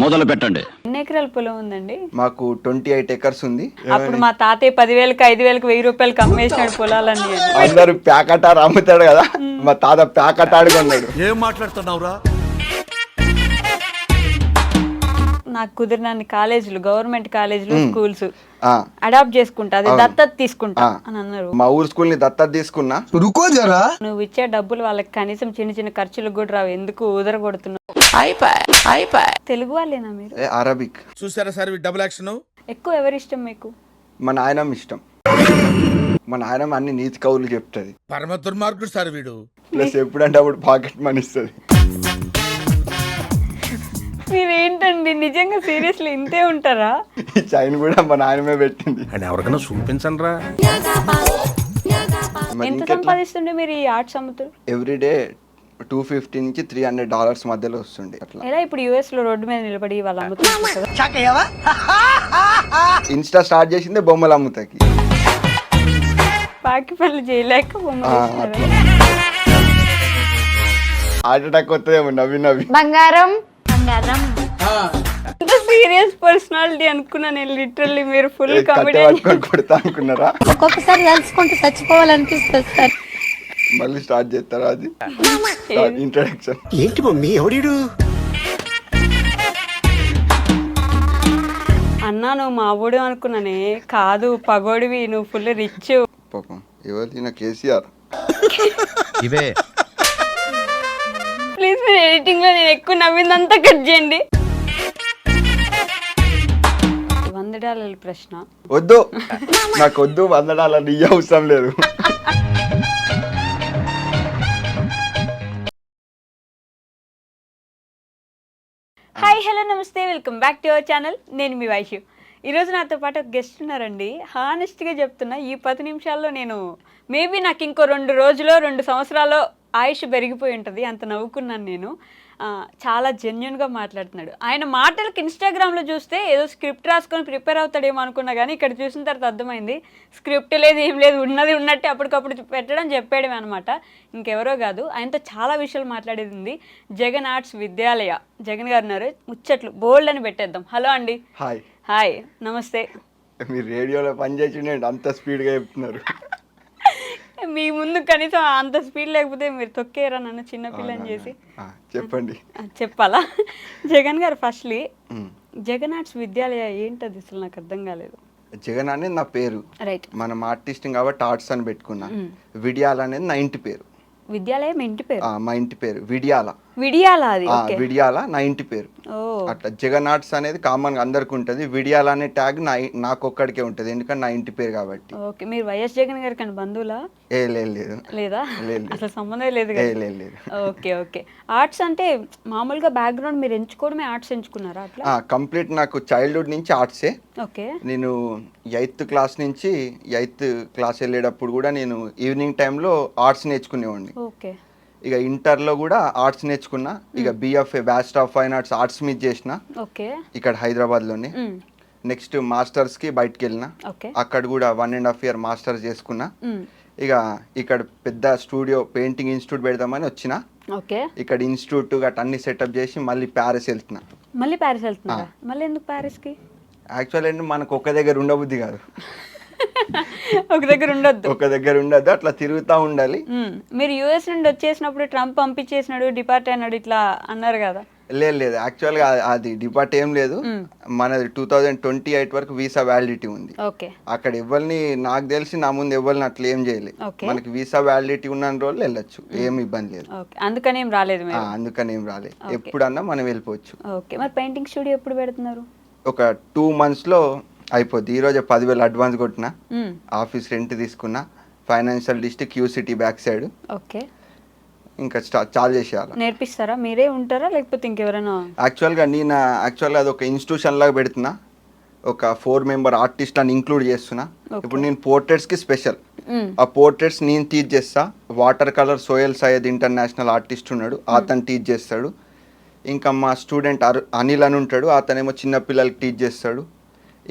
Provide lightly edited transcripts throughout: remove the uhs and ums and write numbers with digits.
మొదలు పెట్టండి. ఎన్ని ఎకరాల పొలం ఉందండి? మాకు 28 ఎకర్స్ ఉంది. అప్పుడు మా తాతయ్య 10,000కి 5,000కి 1000 రూపాయలకి అమ్మేసినాడు పొలాలన్నీ. అందరు ప్యాకెటారు అమ్ముతాడు కదా, మా తాత ప్యాకెటాడు కొన్నాడు. ఏం మాట్లాడుతున్నావురా? నాకు కుదిరినన్ని కాలేజీలు, గవర్నమెంట్ కాలేజీలు, స్కూల్స్ అడాప్ట్ చేసుకుంటా, అది దత్తత తీసుకుంటా అని అన్నారు. మా ఊరు స్కూల్ ని దత్తత తీసుకున్నా. నువ్వు ఇచ్చే డబ్బులు వాళ్ళకి కనీసం చిన్న చిన్న ఖర్చులకు కూడా రావు, ఎందుకు ఉదర కొడుతున్నావు? తెలుగు వాళ్ళేనా మీరు? అరబిక్. చూసారా సార్ డబుల్ యాక్షన్. ఎక్కువ ఎవరి ఇష్టం మీకు? మా నాయనమ్మ ఇష్టం. మా నాయనమ్మ అన్ని నీతి కవులు చెప్తుంది. పరమ దుర్మార్గుడు సార్ వీడు. ప్లస్ ఎప్పుడంటే అప్పుడు పాకెట్ మనీ ఇస్తుంది. మీరేంటండి నిజంగా సీరియస్లీ ఇంతే ఉంటారా? ఈ చైన్ కూడా మా నాయనమే పెట్టింది. అని ఎవరికైనా చూపించండి రా. ఎంత సంపాదిస్తుండే మీరు ఈ ఆర్ట్స్ అమ్ముతారు? ఎవ్రీడే $250 నుంచి $300 మధ్యలో వస్తుంది. అట్లా ఎలా ఇప్పుడు యుఎస్ లో రోడ్డు మీద నిలబడి వాళ్ళు అమ్ముతున్నారు కదా? ఇన్స్టా స్టార్ట్ చేసిందే బొమ్మలు అమ్ముతాకి. పాకి పనులు చేయలేక హార్ట్ అటాక్ వస్తుందేమో నవ్వి నవ్వి. బంగారం సీరియస్ పర్సనాలిటీ అనుకున్నా నేను లిటరల్లీ. మీరు ఫుల్ కామెడీ కొడతా అనుకున్నారా? ఒక్కొక్కసారి తలుచుకుంటూ చచ్చిపోవాలనిపిస్తుంది సార్. మళ్ళీ స్టార్ట్ చేస్తారా? అది ఇంట్రడక్షన్. ఏంటి మమ్మీ ఎవడు? అన్నా నువ్వు మా ఊడు అనుకున్నానే, కాదు పగోడివి, నువ్వు ఫుల్ రిచ్. పాపం ఎవరు కేసీఆర్. ఇవే ప్లీజ్ మీరు ఎడిటింగ్ లో నేను ఎక్కువ నవ్విందంతా కట్ చేయండి. $100 ప్రశ్న వద్దు, నాకు వద్దు. $100 నీ అవసరం లేదు. హాయ్ హలో నమస్తే, welcome back to our channel. నేను మీ వైషు. ఈరోజు నాతో పాటు ఒక గెస్ట్ ఉన్నారండి. హానెస్ట్గా చెప్తున్నా, ఈ 10 నిమిషాల్లో నేను మేబీ నాకు ఇంకో 2 రోజులో 2 సంవత్సరాల్లో ఆయుష్ పెరిగిపోయి ఉంటుంది, అంత నవ్వుకున్నాను నేను. చాలా జెన్యున్గా మాట్లాడుతున్నాడు. ఆయన మాటలకి ఇన్స్టాగ్రామ్లో చూస్తే ఏదో స్క్రిప్ట్ రాసుకొని ప్రిపేర్ అవుతాడేమో అనుకున్నా, కానీ ఇక్కడ చూసిన తర్వాత అర్థమైంది స్క్రిప్ట్ లేదు, ఏం లేదు, ఉన్నది ఉన్నట్టే అప్పటికప్పుడు పెట్టడం చెప్పేయడమే అనమాట. ఇంకెవరో కాదు, ఆయనతో చాలా విషయాలు మాట్లాడేది ఉంది. జగన్ ఆర్ట్స్ విద్యాలయ జగన్ గారు ఉన్నారు. ముచ్చట్లు బోల్డ్ అని పెట్టేద్దాం. హలో అండి. హాయ్. హాయ్ నమస్తే. మీరు రేడియోలో పనిచేసి అంత స్పీడ్గా చెప్తున్నారు. మీ ముందు కనీసం అంత స్పీడ్ లేకపోతే మీరు తొక్కేరా నన్ను చిన్నపిల్లని చేసి. చెప్పండి. చెప్పాలా? జగన్ గారు ఫస్ట్లీ జగన్ ఆర్ట్స్ విద్యాలయ ఏంటది అసలు నాకు అర్థం కాలేదు. జగన్ అనేది నా పేరు. రైట్. మనం ఆర్టిస్ట్ కాబట్టి ఆర్ట్స్ అని పెట్టుకున్నా. విడియాల అనేది నా ఇంటి పేరు. విద్యాలయం ఇంటి పేరు? మా ఇంటి పేరు విడియాల. విడియాల? అది విడియాల నా ఇంటి పేరు. అట్లా జగన్ ఆర్ట్స్ అనేది కామన్ గా అందరికి ఉంటది. విడియాల అనే ట్యాగ్ నాకు ఒక్కడికే ఉంటది, ఎందుకంటే నా ఇంటి పేరు కాబట్టి. ఓకే. మీరు వైఎస్ జగన్ గారి కానీ బంధువులా? లేదు. లేదా? అసలు సంబంధం లేదు. లేదు. Okay okay. ఆర్ట్స్ అంటే మామూలుగా బ్యాక్గ్రౌండ్ మీరు ఎంచుకోవడమే ఆర్ట్స్ ఎంచుకున్నారా? అట్లా కంప్లీట్ నాకు చైల్డ్హుడ్ నుంచి ఆర్ట్సే. ఓకే. నేను 8th క్లాస్ నుంచి 8th క్లాస్ వెళ్ళేటప్పుడు కూడా నేను ఈవినింగ్ టైంలో ఆర్ట్స్ నేర్చుకునేవాడిని. ఓకే. ఇక ఇంటర్లో కూడా ఆర్ట్స్ నేర్చుకున్నా. ఇక BFA bachelor of fine arts arts మీద చేసిన. ఓకే. ఇక్కడ హైదరాబాద్లోనే. నెక్స్ట్ మాస్టర్స్కి బయటకు వెళ్ళిన. అక్కడ కూడా 1.5 year మాస్టర్స్ చేసుకున్నా. ఇక ఇక్కడ పెద్ద స్టూడియో పెయింటింగ్ ఇన్స్టిట్యూట్ పెడదామని వచ్చిన. ఇక్కడ ఇన్స్టిట్యూట్ గట్ట అన్ని సెటప్ చేసి మళ్ళీ ప్యారిస్ వెళ్తున్నా. మళ్ళీ ప్యారిస్ వెళ్తున్నా? మళ్ళీ ఎందుకు ప్యారిస్కి? యాక్చువల్ ఏంటి, మనకు ఒక దగ్గర ఉండబుద్ధి కాదు. ఒక దగ్గర ఉండద్దు, అట్లా తిరుగుతూ ఉండాలి. మీరు యుఎస్ నుండి వచ్చేసినప్పుడు ట్రంప్ పంపించేసినాడు, డిపార్ట్ అయినాడు ఇట్లా అన్నారు కదా? లేదు, యాక్చువల్గా అది డిపార్ట్ ఏం లేదు. మనది 2028 వరకు వీసా వ్యాలిడిటీ ఉంది. అక్కడ ఎవరిని నాకు తెలిసి నా ముందు ఎవరిని అట్లా ఏం చేయలేదు. మనకి వీసా వ్యాలిడిటీ ఉన్న రోజులు వెళ్ళొచ్చు, ఏం ఇబ్బంది లేదు. అందుకని ఏం రాలేదు? ఎప్పుడన్నా మనం వెళ్ళిపోవచ్చు. మరి పెయింటింగ్ స్టూడియో ఎప్పుడు పెడుతున్నారు? ఒక 2 monthsలో అయిపోద్ది. ఈరోజే 10,000 అడ్వాన్స్ కొట్టిన, ఆఫీస్ రెంట్ తీసుకున్నా, financial district QCT back side. Okay. ఇంకా చాలు చేసేయాలి. నేర్పిస్తారా? మీరే ఉంటారా లేకపోతే ఇంకెవరైనా? యాక్చువల్గా అది ఒక ఇన్స్టిట్యూషన్ లాగా పెడుతున్నా. ఒక 4 member ఆర్టిస్ట్ అని ఇంక్లూడ్ చేస్తున్నా. ఇప్పుడు నేను పోర్ట్రేట్స్కి స్పెషల్. ఆ పోర్ట్రేట్స్ నేను టీచ్ చేస్తా. Water colour Sohail Syed international artist ఉన్నాడు, అతను టీచ్ చేస్తాడు. ఇంకా మా స్టూడెంట్ అనిల్ అని ఉంటాడు, అతనేమో చిన్నపిల్లలకి టీచ్ చేస్తాడు.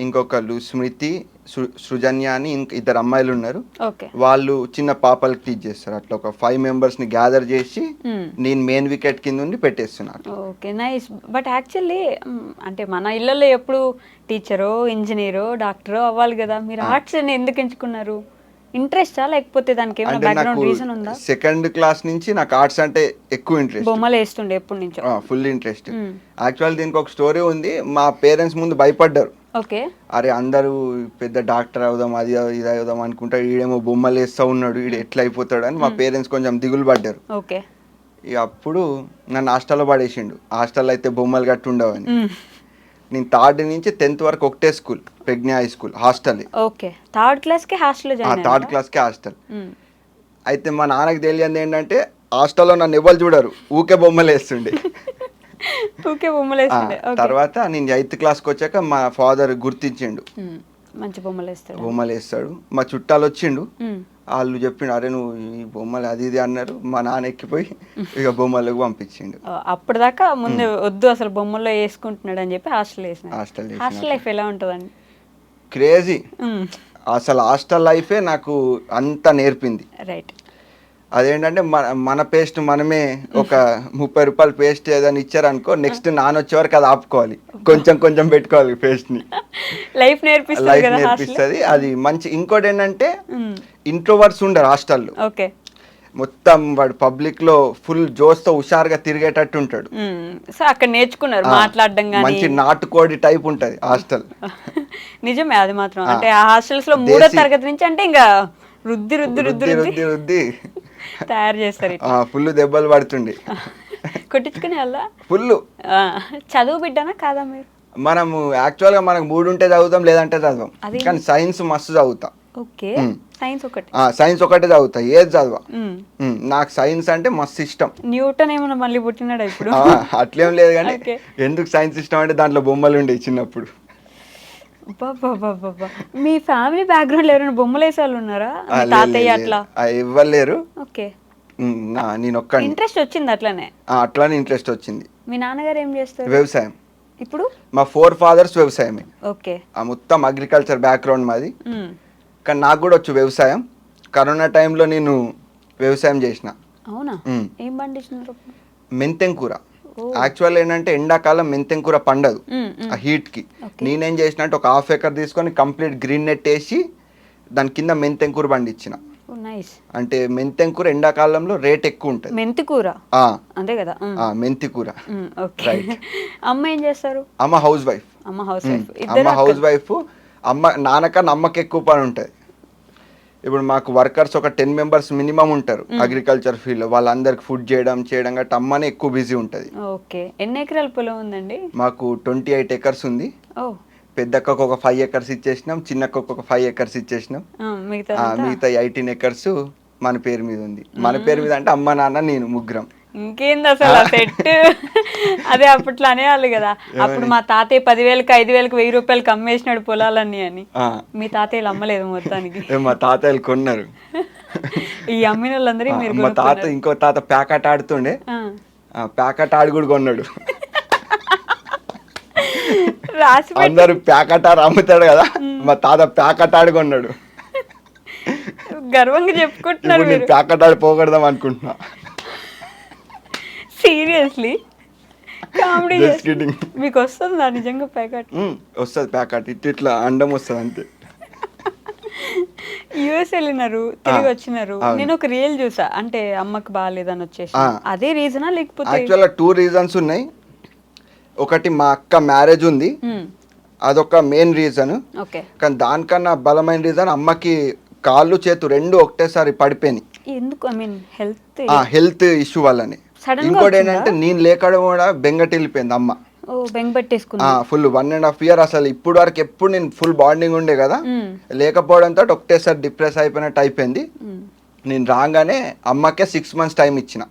ఇంకొకళ్ళు స్మృతి, సృజన్య అని ఇద్దరు అమ్మాయిలు ఉన్నారు. ఓకే. వాళ్ళు చిన్న పాపలకు టీచ్ చేస్తారు. అట్లా ఒక 5 మెంబర్స్ని గ్యాదర్ చేసి నేను మెయిన్ వికెట్ కింద ఉండి పెట్టేస్తున్నాను. Okay, nice. బట్ యాక్చువల్లీ అంటే మన ఇళ్ళల్లో ఎప్పుడు టీచరో, ఇంజనీరో, డాక్టరో అవ్వాలి కదా, మీరు ఆర్ట్స్ ఎందుకు ఎంచుకున్నారు? ఇంట్రెస్టా లేకపోతే దానికి ఏమైనా అంటే బ్యాక్గ్రౌండ్ నాకు రీజన్ ఉందా? 2nd క్లాస్ నుంచి నాకు ఆర్ట్స్ అంటే ఎక్కువ ఇంట్రెస్ట్, బొమ్మలు వేస్తుండే ఎప్పటి నుంచో? Full interest. యాక్చువల్ దీనికి ఒక స్టోరీ ఉంది. మా పేరెంట్స్ ముందు భయపడ్డారు. ఓకే. అరే అందరూ పెద్ద డాక్టర్ అవుదాం, అది ఇది అవుదాం అనుకుంటాడు, ఈడేమో బొమ్మలు వేస్తూ ఉన్నాడు, ఈడు ఎట్లా అయిపోతాడు అని మా పేరెంట్స్ కొంచెం దిగులు పడ్డారు. ఓకే. ఇక అప్పుడు నన్ను హాస్టల్లో పడేసిండు. హాస్టల్లో అయితే బొమ్మలు గట్టి ఉండవని. నేను 3rd నుంచి 10th వరకు ఒకటే school, Pragna high school, hostel. Okay. 3rd క్లాస్కి హాస్టల్లో జాయిన్ అయ్యారా? 3rd క్లాస్కి హాస్టల్. అయితే మా నాన్నకి తెలియంది ఏంటంటే హాస్టల్లో నన్ను ఎవరు చూడరు, ఊకే బొమ్మలు వేస్తుండే. ఊకే బొమ్మలు వేస్తుండే. తర్వాత నేను 8th క్లాస్కి వచ్చాక మా ఫాదర్ గుర్తించిండు, మంచి బొమ్మలు వేస్తాడు. బొమ్మలు వేస్తాడు. మా చుట్టాలు వచ్చిండు, వాళ్ళు చెప్పిండు అరే నువ్వు ఈ బొమ్మలు అది ఇది అన్నారు. మా నాన్న ఎక్కిపోయి ఇక బొమ్మలకు పంపించిండు. అప్పటిదాకా ముందు వద్దు అసలు బొమ్మల్లో వేసుకుంటున్నాడు అని చెప్పి హాస్టల్ వేసిన. హాస్టల్ లైఫ్ ఎలా ఉంటుందండి? క్రేజీ. అసలు హాస్టల్ లైఫే నాకు అంతా నేర్పింది. రైట్. అదేంటంటే మన పేస్ట్ మనమే ఒక 30 రూపాయల పేస్ట్ ఏదైనా ఇచ్చారనుకో, నెక్స్ట్ నాన్న వచ్చే వరకు అది ఆపుకోవాలి, కొంచెం కొంచెం పెట్టుకోవాలి పేస్ట్ని. లైఫ్ నేర్పిస్తుంది అది మంచి. ఇంకోటి ఏంటంటే ఇంట్రోవర్ట్స్ ఉండరు హాస్టల్లో. ఓకే. మొత్తం వాడు పబ్లిక్ లో ఫుల్ జోస్తో హుషారుగా తిరిగేటట్టు ఉంటాడు. సో అక్కడ నేర్చుకున్నారు మాట్లాడడం గానీ. మంచి నాటుకోడి టైప్ ఉంటది హాస్టల్. నిజమే అది మాత్రం. అంటే ఆ హాస్టల్స్ లో 3వ తరగతి నుంచి అంటే ఇంకా రుద్ది రుద్ది రుద్ది రుద్ది రుద్ది తయారు చేస్తారు. ఫుల్ దెబ్బలు పడుతుండే. కొట్టించుకునే వాళ్ళ ఫుల్. చదువు బిడ్డనా కాదా మీరు? మనము యాక్చువల్ గా మనకు 3 ఉంటే చదువుతాం, లేదంటే చదవం. కానీ సైన్స్ మస్తు చదువుతా. ఓకే. సైన్స్ ఒకటి. సైన్స్ ఒకటే చదువుతా, ఏది చదవా. నాకు సైన్స్ అంటే మస్తు ఇష్టం. న్యూటన్ ఏమన్నా మళ్ళీ పుట్టినాడా ఇప్పుడు? అట్లేం లేదు, కానీ ఎందుకు సైన్స్ ఇష్టం అంటే దాంట్లో బొమ్మలు ఉండేవి చిన్నప్పుడు. మీ ఫ్యామిలీ బ్యాక్గ్రౌండ్ ఎవరైనా బొమ్మలు వేసే వాళ్ళు ఉన్నారా? తాతయ్య అట్లా ఇవ్వలేరు. ఓకే. నేను ఒక్క ఇంట్రెస్ట్ వచ్చింది అట్లానే? అట్లానే ఇంట్రెస్ట్ వచ్చింది. మీ నాన్నగారు ఏం చేస్తారు? వ్యవసాయం. ఇప్పుడు మా 4 ఫాదర్స్ వ్యవసాయమే. ఓకే. మొత్తం అగ్రికల్చర్ బ్యాక్గ్రౌండ్ మాది. కానీ నాకు కూడా వచ్చు వ్యవసాయం. కరోనా టైంలో నేను వ్యవసాయం చేసిన. అవునా? ఏం పండించినారు? మెంతెం కూర. యాక్చువల్ ఏంటంటే ఎండాకాలం మెంతెం కూర పండదు ఆ హీట్ కి. నేనేం చేసినట్టు ఒక 1/2 ఎకర్ తీసుకొని కంప్లీట్ గ్రీన్ నెట్ వేసి దాని కింద మెంతెం కూర పండించిన. అంటే మెంతెం కూర ఎండాకాలంలో రేట్ ఎక్కువ ఉంటుంది. మెంతి కూర అంతే కదా? మెంతి కూర. అమ్మ ఏం చేస్తారు? అమ్మ హౌస్ వైఫ్. అమ్మ హౌస్ వైఫ్. నాన్నకన్నా అమ్మకి ఎక్కువ పని ఉంటుంది. ఇప్పుడు మాకు వర్కర్స్ ఒక 10 మెంబర్స్ మినిమం ఉంటారు అగ్రికల్చర్ ఫీల్డ్ లో. వాళ్ళందరికి ఫుడ్ చేయడం గట్రా అమ్మనే ఎక్కువ బిజీ ఉంటుంది. ఓకే. ఎన్ని ఎకరాల పొలం ఉందండి? మాకు 28 ఎకర్స్ ఉంది. పెద్దక్కకు ఒక 5 ఎకర్స్ ఇచ్చేసినాం, చిన్నక్కకు ఒక 5 ఎకర్స్ ఇచ్చేసినాం. మిగతా 18 ఎకర్స్ మన పేరు మీద ఉంది. మన పేరు మీద అంటే అమ్మ నాన్న నేను ముగ్గురం. ఇంకేంది అసలు సెట్. అదే అప్పట్లో అనేవాళ్ళు కదా, అప్పుడు మా తాతయ్య 10,000కి 5,000కి 1,000 రూపాయలకి అమ్మేసినాడు పొలాలన్నీ అని. మీ తాతయ్యలు అమ్మలేదు మొత్తానికి? మా తాతయ్యలు కొన్నారు. ఈ అమ్మిన వాళ్ళందరూ మీరు? మా తాత ఇంకో తాత ప్యాకెట్ ఆడుతుండే, ప్యాకెట్ ఆడి కూడా కొన్నాడు. అందరు ప్యాకెట్ ఆడు అమ్ముతాడు కదా, మా తాత ప్యాకెట్ ఆడి కొన్నాడు. గర్వంగా చెప్పుకుంటున్నారు. నేను ప్యాకెట్ ఆడి పోగొడదాం అనుకుంటున్నా. సీరియస్లీ? కామెడీ. మీకు వస్తుందా నిజంగా ప్యాకెట్? వస్తుంది ప్యాకెట్. ఇట్లా అండం వస్తుంది అంతే. యుఎస్ వెళ్ళినారు, తిరిగి వచ్చినారు. నేను ఒక రీల్ చూసా, అంటే అమ్మకి బాగాలేదని వచ్చేసి. అదే రీజనా లేకపోతే? యాక్చువల్గా 2 రీజన్స్ ఉన్నాయి. ఒకటి మా అక్క మ్యారేజ్ ఉంది, అదొక మెయిన్ రీజన్. కానీ దానికన్నా బలమైన రీజన్ అమ్మకి కాళ్ళు చేతు 2 ఒకటేసారి పడిపోయినాయి. ఎందుకు? ఐ మీన్ హెల్త్ ఇష్యూ వల్లనే. ఇంకోటి ఏంటంటే నేను లేకడం కూడా బెంగటిల్లిపోయింది అమ్మ. ఫుల్ 1.5 year అసలు ఇప్పుడు వరకు ఎప్పుడు నేను ఫుల్ బాండింగ్ ఉండే కదా, లేకపోవడంతో ఒకటేసారి డిప్రెస్ అయిపోయినట్టు అయిపోయింది. నేను రాగానే అమ్మకే 6 months టైం ఇచ్చిన.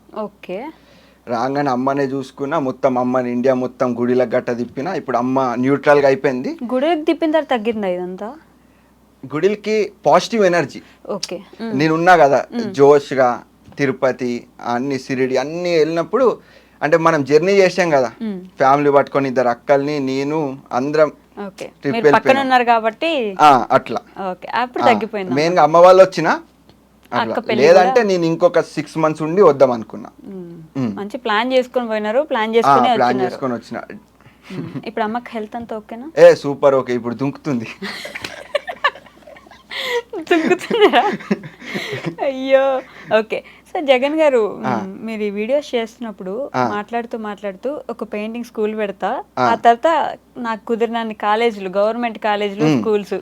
రాగానే అమ్మనే చూసుకున్నా, మొత్తం అమ్మని ఇండియా మొత్తం గుడిలకు గట్ట తిప్పిన. ఇప్పుడు అమ్మ న్యూట్రల్ గా అయిపోయింది. గుడికి తిప్పిన తర్వాత తగ్గిందా ఇదంతా? గుడికి పాజిటివ్ ఎనర్జీ. నేనున్నా కదా జోష్గా, తిరుపతి అన్ని సిరిడి అన్ని వెళ్ళినప్పుడు, అంటే మనం జర్నీ చేసాం కదా ఫ్యామిలీ పట్టుకొని, 2 అక్కల్ని నేను అందరం ఓకే Trip మీరు పక్కన వెళ్ళిపోయినాం. ఉన్నారు కాబట్టి అట్లా ఓకే అప్పుడు తగ్గిపోయింది మెయిన్ గా అమ్మ వాళ్ళు వచ్చిన అక్క పెళ్లి లేదంటే నేను ఇంకొక 6 months ఉండి వద్దాం అనుకున్నా. మంచి ప్లాన్ చేసుకొని పోయినారు, ప్లాన్ చేసుకుని ప్లాన్ వచ్చినారు. చేసుకొని వచ్చిన. ఇప్పుడు అమ్మకి హెల్త్ అంతా ఓకేనా? సూపర్ ఓకే, ఇప్పుడు దుంకుతుంది. దుంకుతున్నారా? అయ్యో ఓకే. సో జగన్ గారు, మీరు ఈ వీడియోస్ చేస్తున్నప్పుడు మాట్లాడుతూ ఒక పెయింటింగ్ స్కూల్ పెడతా, ఆ తర్వాత నాకు కుదిరినన్ని కాలేజీలు, గవర్నమెంట్ కాలేజీలు, స్కూల్స్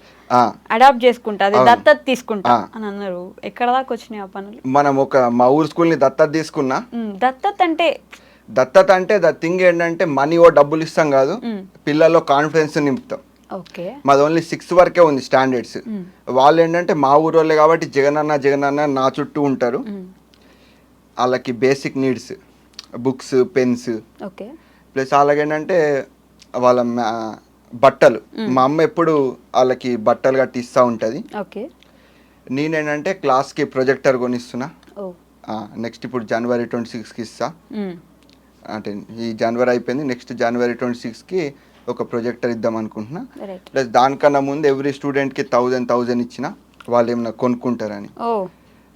అడాప్ట్ చేసుకుంటా, అది దత్తత తీసుకుంటా అని అన్నారు. ఎక్కడ దాకా వచ్చినాయి ఆ పనులు? మనం మా ఊరు స్కూల్ ని దత్తత తీసుకున్నా. దత్తత అంటే ద థింగ్ ఏంటంటే మనీ డబ్బులు ఇస్తాం కాదు, పిల్లల్లో కాన్ఫిడెన్స్ నింపుతాం. ఓకే, మాది ఓన్లీ 6 వరకే ఉంది స్టాండర్డ్స్. వాళ్ళు ఏంటంటే మా ఊరు వాళ్ళే కాబట్టి జగన్ అన్న నా చుట్టూ ఉంటారు. వాళ్ళకి basic needs books, pens, okay, plus అలాగేంటంటే వాళ్ళ బట్టలు. మా అమ్మ ఎప్పుడు వాళ్ళకి బట్టలు గట్టి ఇస్తూ ఉంటుంది. ఓకే, నేనేంటంటే క్లాస్కి ప్రొజెక్టర్ కొనిస్తున్నా. నెక్స్ట్ ఇప్పుడు January 26కి ఇస్తా. అంటే ఈ జనవరి అయిపోయింది, నెక్స్ట్ January 26కి ఒక ప్రొజెక్టర్ ఇద్దాం అనుకుంటున్నా. ప్లస్ దానికన్నా ముందు ఎవ్రీ స్టూడెంట్కి 1000 ఇచ్చిన వాళ్ళు ఏమైనా కొనుక్కుంటారని.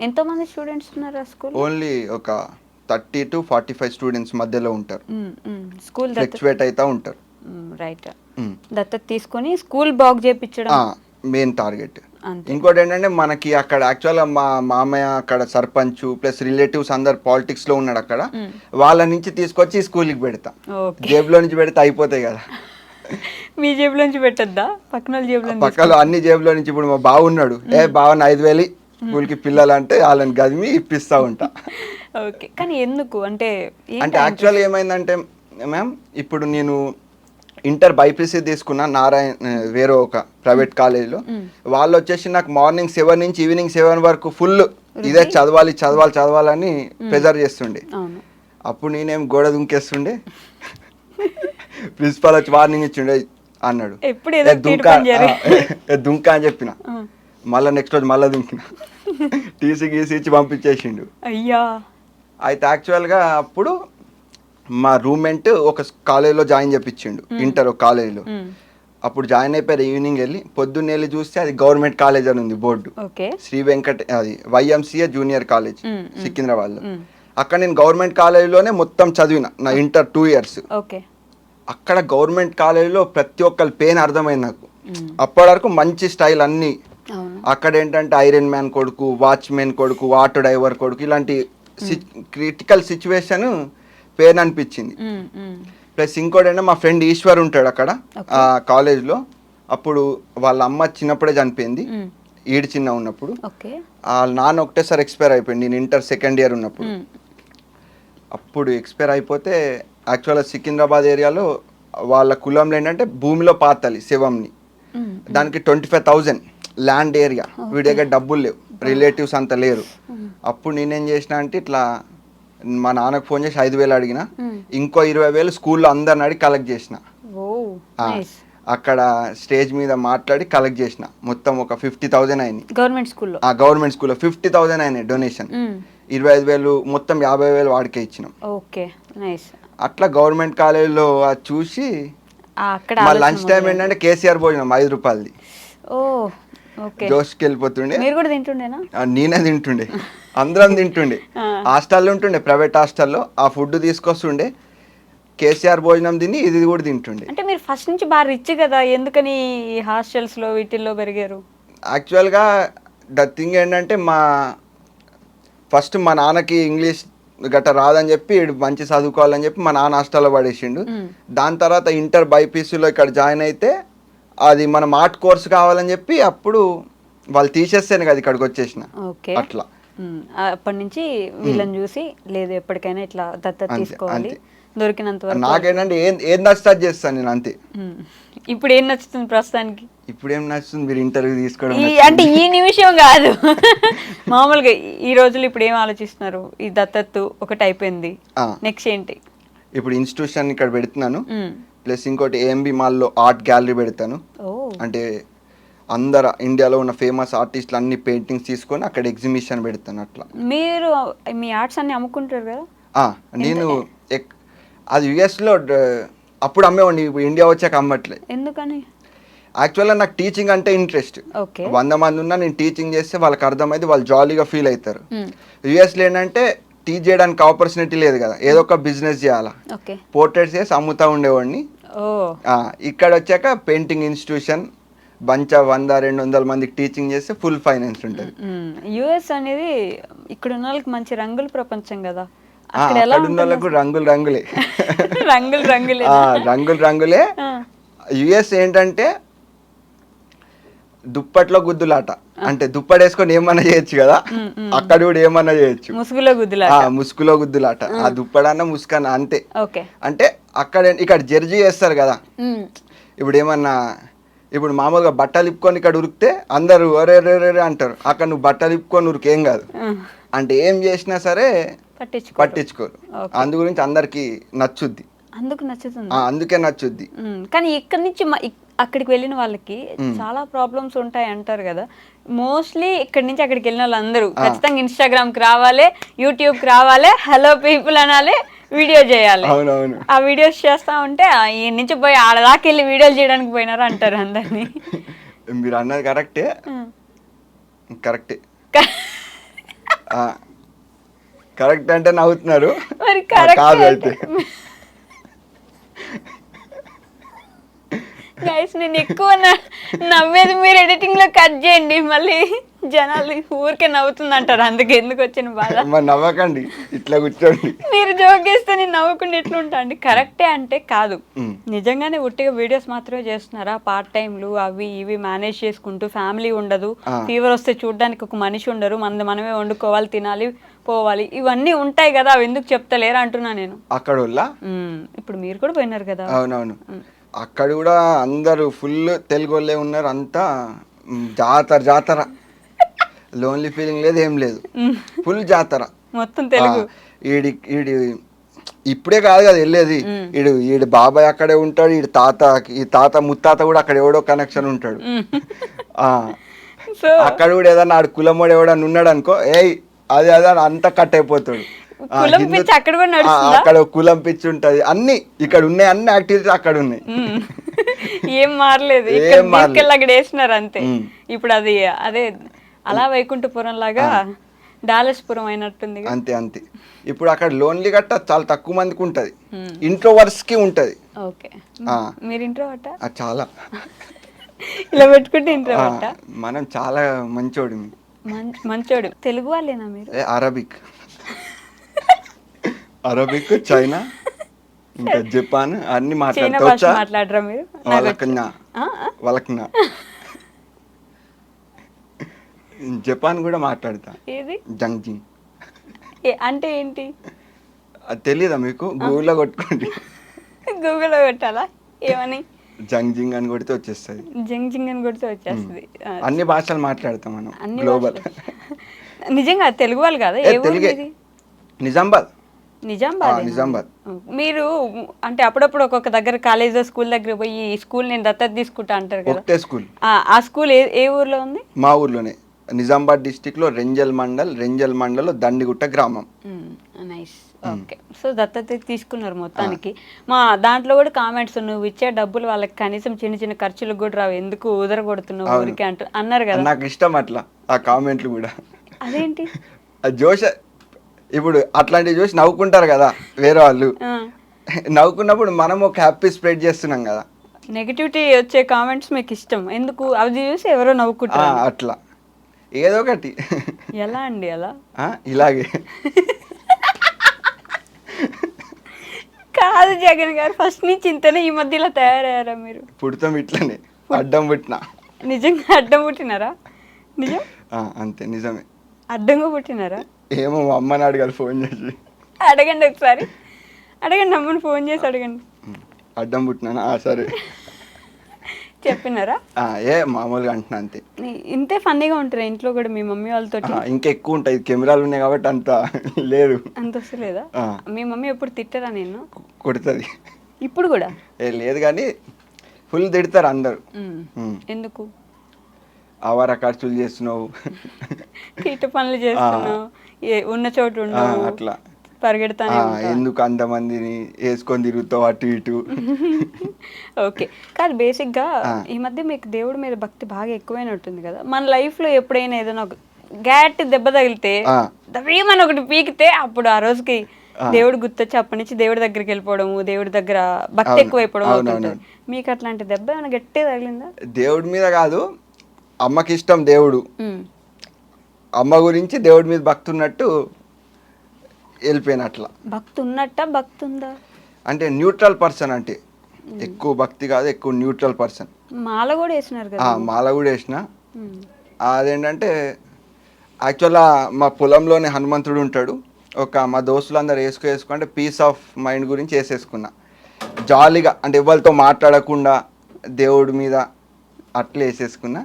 ఎంతమంది స్టూడెంట్స్ ఉన్నారు ఆ స్కూల్? ఓన్లీ ఒక 30 to 45 స్టూడెంట్స్ మధ్యలో ఉంటారు. స్కూల్ ఫ్లక్చువేట్ అవుతా ఉంటారు. రైట్. దత్తత తీసుకొని స్కూల్ బాగు చేయించడం మెయిన్ టార్గెట్. ఇంకోటి ఏంటంటే మనకి అక్కడ యాక్చువల్గా మా మామయ్య అక్కడ సర్పంచ్ ప్లస్ రిలేటివ్స్ అందరు పాలిటిక్స్ లో ఉన్నాడు అక్కడ. వాళ్ళ నుంచి తీసుకొచ్చి స్కూల్కి పెడతా. జేబులో నుంచి పెడితే అయిపోతాయి కదా. మీ జేబులో నుంచి పెట్టద్దా? పక్కన పక్కన అన్ని జేబులో నుంచి. ఇప్పుడు మా బావ ఉన్నాడు, బావని 5,000 స్కూల్కి పిల్లలు అంటే వాళ్ళని గదిమి ఇప్పిస్తా ఉంటా. ఓకే, కానీ ఎందుకు అంటే యాక్చువల్గా ఏమైందంటే మ్యామ్, ఇప్పుడు నేను ఇంటర్ బైపీసీ తీసుకున్నా నారాయణ వేరే ఒక ప్రైవేట్ కాలేజ్లో. వాళ్ళు వచ్చేసి నాకు మార్నింగ్ 7 నుంచి ఈవినింగ్ 7 వరకు ఫుల్ ఇదే చదవాలని ప్రెజర్ చేస్తుండే. అప్పుడు నేనేం గోడ దుంకేస్తుండే. ప్రిన్సిపాల్ వచ్చి వార్నింగ్ ఇచ్చిండే, అన్నాడు దుంకా అని చెప్పిన. మళ్ళీ నెక్స్ట్ రోజు మళ్ళీ దుంకిన. టీసీ గీసీ ఇచ్చి పంపించేసిండు. అయ్యా. అయితే యాక్చువల్గా అప్పుడు మా రూమ్మేట్ ఒక కాలేజ్లో జాయిన్ చేయించిండు, ఇంటర్ ఒక కాలేజ్లో. అప్పుడు జాయిన్ అయిపోయారు. ఈవినింగ్ వెళ్ళి పొద్దున్న వెళ్ళి చూస్తే అది గవర్నమెంట్ కాలేజ్ అని ఉంది బోర్డు. శ్రీ వెంకట, అది YMCA జూనియర్ కాలేజ్ సికింద్రాబాద్లో. అక్కడ నేను గవర్నమెంట్ కాలేజ్లోనే మొత్తం చదివిన నా ఇంటర్ 2 years. అక్కడ గవర్నమెంట్ కాలేజ్లో ప్రతి ఒక్కరి పెయిన్ అర్థమైంది నాకు. అప్పటి వరకు మంచి స్టైల్ అన్నీ. అక్కడ ఏంటంటే ఐరన్ మ్యాన్ కొడుకు, వాచ్మెన్ కొడుకు, ఆటో డ్రైవర్ కొడుకు, ఇలాంటి క్రిటికల్ సిచ్యువేషన్ పెయిన్ అనిపించింది. ప్లస్ ఇంకోటి ఏంటంటే మా ఫ్రెండ్ ఈశ్వర్ ఉంటాడు అక్కడ ఆ కాలేజ్లో. అప్పుడు వాళ్ళ అమ్మ చిన్నప్పుడే చనిపోయింది, ఈడు చిన్న ఉన్నప్పుడు. వాళ్ళ నాన్న ఒకటేసారి ఎక్స్పైర్ అయిపోయింది నేను ఇంటర్ 2nd year ఉన్నప్పుడు. అప్పుడు ఎక్స్పైర్ అయిపోతే యాక్చువల్గా సికింద్రాబాద్ ఏరియాలో వాళ్ళ కులంలో ఏంటంటే భూమిలో పాతాలి శవంని. దానికి 25,000 ల్యాండ్ ఏరియా. వీడి దగ్గర డబ్బులు లేవు, రిలేటివ్స్ అంత లేరు. అప్పుడు నేనేం చేసిన అంటే ఇట్లా మా నాన్నకు ఫోన్ చేసి 5,000 అడిగిన. ఇంకో 20,000 స్కూల్లో అందరిని అడిగి కలెక్ట్ చేసిన. అక్కడ స్టేజ్ మీద మాట్లాడి కలెక్ట్ చేసిన. మొత్తం ఒక 50,000 అయినాయి గవర్నమెంట్ స్కూల్లో 50,000 అయినాయి డొనేషన్. 25,000 మొత్తం 50,000 వాడికే ఇచ్చినాం. అట్లా గవర్నమెంట్ కాలేజీలో అది చూసి మా లంచ్ టైం ఏంటంటే కేసీఆర్ భోజనం 5 రూపాయలది. జోష్కి వెళ్ళిపోతుండే. నేనే తింటుండే, అందరం తింటుండే. హాస్టల్లో ఉంటుండే, ప్రైవేట్ హాస్టల్లో. ఆ ఫుడ్ తీసుకొస్తుండే, కేసీఆర్ భోజనం తిని ఇది కూడా తింటుండే. అంటే మీరు ఫస్ట్ నుంచి బాగా రిచ్ కదా, ఎందుకని హాస్టల్స్ లో వీటిల్లో పెరిగారు? యాక్చువల్గా ద థింగ్ ఏంటంటే ఫస్ట్ మా నాన్నకి ఇంగ్లీష్ గట్ట రాదని చెప్పి మంచి చదువుకోవాలని చెప్పి మా నాన్న హాస్టల్లో పడేసిండు. దాని తర్వాత ఇంటర్ బైపీసీలో ఇక్కడ జాయిన్ అయితే అది మనం ఆర్ట్ కోర్స్ కావాలని చెప్పి అప్పుడు వాళ్ళు తీసేస్తేనే కదా ఇక్కడికి వచ్చేసిన. అట్లా అప్పటి నుంచి వీళ్ళని చూసి లేదు ఎప్పటికైనా ఇట్లా దత్తత తీసుకోవాలి, దొరికినంత వరకు. నాకేంటంటే ఏం నచ్చుతుంది చేస్తాను నేను, అంతే. ఇప్పుడు ఏం నచ్చుతుంది ప్రస్తుతానికి? ఇప్పుడు ఏం నచ్చుతుంది, మీరు ఇంటర్వ్యూ తీసుకోవడం. అంటే ఈ నిమిషం కాదు, మామూలుగా ఈ రోజులు ఇప్పుడు ఏం ఆలోచిస్తున్నారు? ఈ దత్తత ఒకటి అయిపోయింది, నెక్స్ట్ ఏంటి? ఇప్పుడు ఇన్స్టిట్యూషన్ ఇక్కడ పెడుతున్నాను. ప్లస్ ఇంకోటి AMB మాల్లో ఆర్ట్ గ్యాలరీ పెడతాను. అంటే అందరు ఇండియాలో ఉన్న ఫేమస్ ఆర్టిస్టులు అన్ని పెయింటింగ్స్ తీసుకొని అక్కడ ఎగ్జిబిషన్ పెడతాను. అట్లా మీరు మీ ఆర్ట్స్ అన్ని అమ్ముకుంటారు కదా? నేను అది US లో అప్పుడు అమ్మేవాడిని, ఇండియా వచ్చాక అమ్మట్లేదు. ఎందుకని? యాక్చువల్గా నాకు టీచింగ్ అంటే ఇంట్రెస్ట్. ఓకే 100 మంది ఉన్నా నేను టీచింగ్ చేస్తే వాళ్ళకి అర్థమైంది, వాళ్ళు జాలీగా ఫీల్ అవుతారు. యుఎస్లో ఏంటంటే టీచ్ చేయడానికి ఆపర్చునిటీ లేదు కదా, ఏదో ఒక బిజినెస్ చేయాలా. ఓకే పోర్ట్రేట్స్ చేసి అమ్ముతా ఉండేవాడిని. ఓ ఇక్కడ వచ్చాక పెయింటింగ్ ఇన్స్టిట్యూషన్ బంచ్ 100-200 మందికి టీచింగ్ చేస్తే ఫుల్ ఫైనాన్స్ ఉంటుంది. యుఎస్ అనేది ఇక్కడ ఉన్న వాళ్ళకి మంచి రంగుల ప్రపంచం కదా, అక్కడ ఎలా అక్కడ ఉన్న వాళ్ళకు రంగులు రంగులే రంగులు రంగులే రంగులు రంగులే. యుఎస్ ఏంటంటే దుప్పట్లో గుద్దులాట, అంటే దుప్పటేసుకొని ఏమన్నా చేయొచ్చు కదా, అక్కడ కూడా ఏమన్నా చేయొచ్చు. ముసుగులో గుద్దులా ముసుగులో గుద్దులాట, ఆ దుప్పడన్న ముసుకన్న అంతే. ఓకే అంటే ఇక్కడ జడ్జి చేస్తారు కదా, ఇప్పుడు ఏమన్నా ఇప్పుడు మామూలుగా బట్టలు ఇప్పుకొని ఇక్కడ ఉరికితే అందరూ ఒరే అంటారు, అక్కడ నువ్వు బట్టలు ఇప్పుకొని ఉరికేం కాదు, అంటే ఏం చేసినా సరే పట్టించుకోరు. అందు గురించి అందరికి నచ్చుద్ది, అందుకు నచ్చుతుంది, అందుకే నచ్చుద్ది. కానీ ఇక్కడ నుంచి అక్కడికి వెళ్ళిన వాళ్ళకి చాలా ప్రాబ్లమ్స్ ఉంటాయి అంటారు కదా. మోస్ట్లీ ఇక్కడ నుంచి అక్కడికి వెళ్ళిన వాళ్ళందరూ ఖచ్చితంగా ఇన్స్టాగ్రామ్కి రావాలి, యూట్యూబ్కి రావాలి, హలో పీపుల్ అనాలి, వీడియో చేయాలి. అవునవును, ఆ వీడియోస్ చేస్తా ఉంటే ఈ నుంచి పోయి ఆడదాకా వెళ్ళి వీడియోలు చేయడానికి పోయినారు అంటారు అందరినీ. మీరు అన్నది కరెక్టే. కరెక్ట్ అంటే నవ్వుతున్నారు, మరి కాదు కరెక్ట్ అయితే. గైస్ నేను ఎక్కువ నవ్వేది మీరు ఎడిటింగ్ లో కట్ చేయండి, మళ్ళీ జనాలు ఊరికే నవ్వుతుంది అంటారు, అందుకే ఎందుకు వచ్చిన బాధ. మరి నవ్వకండి, ఇట్లా కూర్చోండి. మీరు జోకేస్తే నేను నవ్వుకుంటే ఎట్లుంటా అండి. కరెక్టే అంటే కాదు, నిజంగానే ఉట్టిగా వీడియోస్ మాత్రమే చేస్తున్నారా, పార్ట్ టైంలు అవి ఇవి మేనేజ్ చేసుకుంటూ, ఫ్యామిలీ ఉండదు, ఫీవర్ వస్తే చూడడానికి ఒక మనిషి ఉండరు, మనమే వండుకోవాలి, తినాలి, పోవాలి, ఇవన్నీ ఉంటాయి కదా, అవి ఎందుకు చెప్తలేరు అంటున్నా నేను. అక్కడ ఇప్పుడు మీరు కూడా పోయినారు కదా. అవునవును, అక్కడ కూడా అందరూ ఫుల్ తెలుగు వాళ్ళే ఉన్నారు, అంతా జాతర లోన్లీ ఫీలింగ్ లేదు, ఏం లేదు, ఫుల్ జాతర మొత్తం తెలుగు. ఈడి ఇప్పుడే కాదు కదా వెళ్ళేది, ఈడు బాబాయ్ అక్కడే ఉంటాడు, ఈ తాత ముత్తాత కూడా అక్కడ ఎవడో కనెక్షన్ ఉంటాడు. అక్కడ కూడా ఏదన్నా ఆడు కులమోడు ఎవడన్నా ఉన్నాడు అనుకో, అదే అంతా కట్ అయిపోతాడు. అక్కడ కులం పిచ్చి ఉంటది, అన్ని ఇక్కడ ఉన్నాయి, అన్ని యాక్టివిటీస్ అక్కడ ఉన్నాయి. ఏం మారలేదు, అక్కడ వేసినారు అంతే. ఇప్పుడు అది అదే అలా వైకుంఠపురం లాగా డాలస్పురం అయినట్టుంది. అంతే ఇప్పుడు అక్కడ లోన్లీ గట్ట చాలా తక్కువ మందికి ఉంటది, ఇంట్రోవర్స్ కి ఉంటది. ఓకే, మీరు ఇంట్రోవర్టా? చాలా ఇలా పెట్టుకుంటే ఇంట్రోవర్టా? మనం చాలా మంచోడు. మంచోడు. తెలుగు వాళ్ళేనా మీరు? అరబిక్, చైనా, ఇంకా జపాన్ అన్ని మాట్లాడరా మీరు? వాళ్ళకి జపాన్ కూడా మాట్లాడతా. ఏది జంగ్జింగ్ అంటే ఏంటి అది తెలీదా మీకు? గూగుల్లో కొట్టుకోండి. గూగుల్లో కొట్టాలా? ఏమని? జంగ్జింగ్ అని కొడితే వచ్చేస్తుంది. జంగ్జింగ్ అని కొడితే వచ్చేస్తుంది. అన్ని భాషలు మాట్లాడతాం మనం, గ్లోబల్. నిజంగా తెలుగు వాళ్ళు కాదా? తెలుగే. నిజామాబాద్. మీరు అంటే అప్పుడప్పుడు ఒక్కొక్క దగ్గర కాలేజ్ స్కూల్ దగ్గర పోయి ఈ స్కూల్ నేను దత్తత తీసుకుంటా అంటారు కదా. ఒకటే స్కూల్. ఆ స్కూల్ ఏ ఊర్లో ఉంది? మా ఊర్లోనే, నిజామాబాద్ డిస్టిక్ లో రెంజల్ మండల్ దండిగుట్ట గ్రామం. నైస్. ఓకే, సో దత్తత తీసుకున్నారు మొత్తానికి. మా దాంట్లో కూడా కామెంట్స్, నువ్వు ఇచ్చే డబ్బులు వాళ్ళకి కనీసం చిన్న చిన్న ఖర్చులకు కూడా రావు, ఎందుకు ఉదర కొడుతున్నావు ఊరికి అంటూ అన్నారు కదా. నాకు ఇష్టం అట్లా ఆ కామెంట్లు కూడా. అదేంటి జోష, ఇప్పుడు అట్లాంటివి చూసి నవ్వుకుంటారు కదా వేరే వాళ్ళు, నవ్వుకున్నప్పుడు మనం ఒక హ్యాపీ స్ప్రెడ్ చేస్తున్నాం కదా. నెగటివిటీ వచ్చే కామెంట్స్ మీకు ఇష్టం ఎందుకు? అవి చూసి ఎవరో నవ్వుకుంటారు అట్లా ఏదో ఒకటి. ఎలా అండి అలా? ఇలాగే కాదు జగన్ గారు, ఫస్ట్ నుంచి ఇంతనే, ఈ మధ్యలో తయారయ్యారా మీరు? పుడతాం ఇట్లనే, అడ్డం పుట్టినా. నిజంగా అడ్డం పుట్టినారా? నిజం? అంతే, నిజమే. అడ్డంగా పుట్టినారా? ఏమో మా అమ్మని అడగాలి ఫోన్ చేసి. అడగండి ఒకసారి, అడగండి, అమ్మని ఫోన్ చేసి అడగండి. అడ్డం పుట్టినా? సరే చెప్పినారా? మామూలుగా అంటున్నా అంతే. ఇంతే ఫన్నీగా ఉంటారా ఇంట్లో కూడా మీ మమ్మీ వాళ్ళతో? ఇంకా ఎక్కువ ఉంటాయి, కెమెరాలు ఉన్నాయి కాబట్టి అంత లేదు. అంత వస్తలేదా? మీ మమ్మీ ఎప్పుడు తిట్టరా? నేను కొడుతుంది ఇప్పుడు కూడా. లేదు కానీ ఫుల్ తిడతారు అందరు. ఎందుకు? ఆవార ఖర్చులు చేస్తున్నావు, తీట పనులు చేస్తున్నావు, ఉన్న చోటు ఉండవు, అట్లా పరిగెడతానే ఉంటా. ఎందుకు అంతమందిని వేసుకొని తిరుగుతావు అటు ఇటు. ఓకే. కాదు బేసిక్గా ఈ మధ్య మీకు దేవుడి మీద భక్తి బాగా ఎక్కువైనట్టుంది కదా. మన లైఫ్లో ఎప్పుడైనా ఏదైనా ఒక గ్యాట్ దెబ్బ తగిలితే దవ్వేమని ఒకటి పీకితే అప్పుడు ఆ రోజుకి దేవుడు గుర్తొచ్చి అప్పటి నుంచి దేవుడి దగ్గరికి వెళ్ళిపోవడము, దేవుడి దగ్గర భక్తి ఎక్కువైపోవడం అవుతుంటుంది. మీకు అట్లాంటి దెబ్బ ఏమైనా గట్టిగా తగిలిందా? దేవుడి మీద కాదు, అమ్మకి ఇష్టం దేవుడు, అమ్మ గురించి దేవుడి మీద భక్తి ఉన్నట్టు వెళ్ళిపోయిన అట్లా. భక్తి ఉన్నట్ట భక్తి ఉందా అంటే న్యూట్రల్ పర్సన్, అంటే ఎక్కువ భక్తి కాదు, ఎక్కువ న్యూట్రల్ పర్సన్. మాల కూడా వేసినారు కదా. మాల కూడా వేసిన. అదేంటంటే యాక్చువల్గా మా పొలంలోనే హనుమంతుడు ఉంటాడు. మా దోస్తులు అందరు వేసుకుంటే పీస్ ఆఫ్ మైండ్ గురించి వేసేసుకున్నా జాలీగా, అంటే ఎవరితో మాట్లాడకుండా దేవుడి మీద అట్లా వేసేసుకున్నా.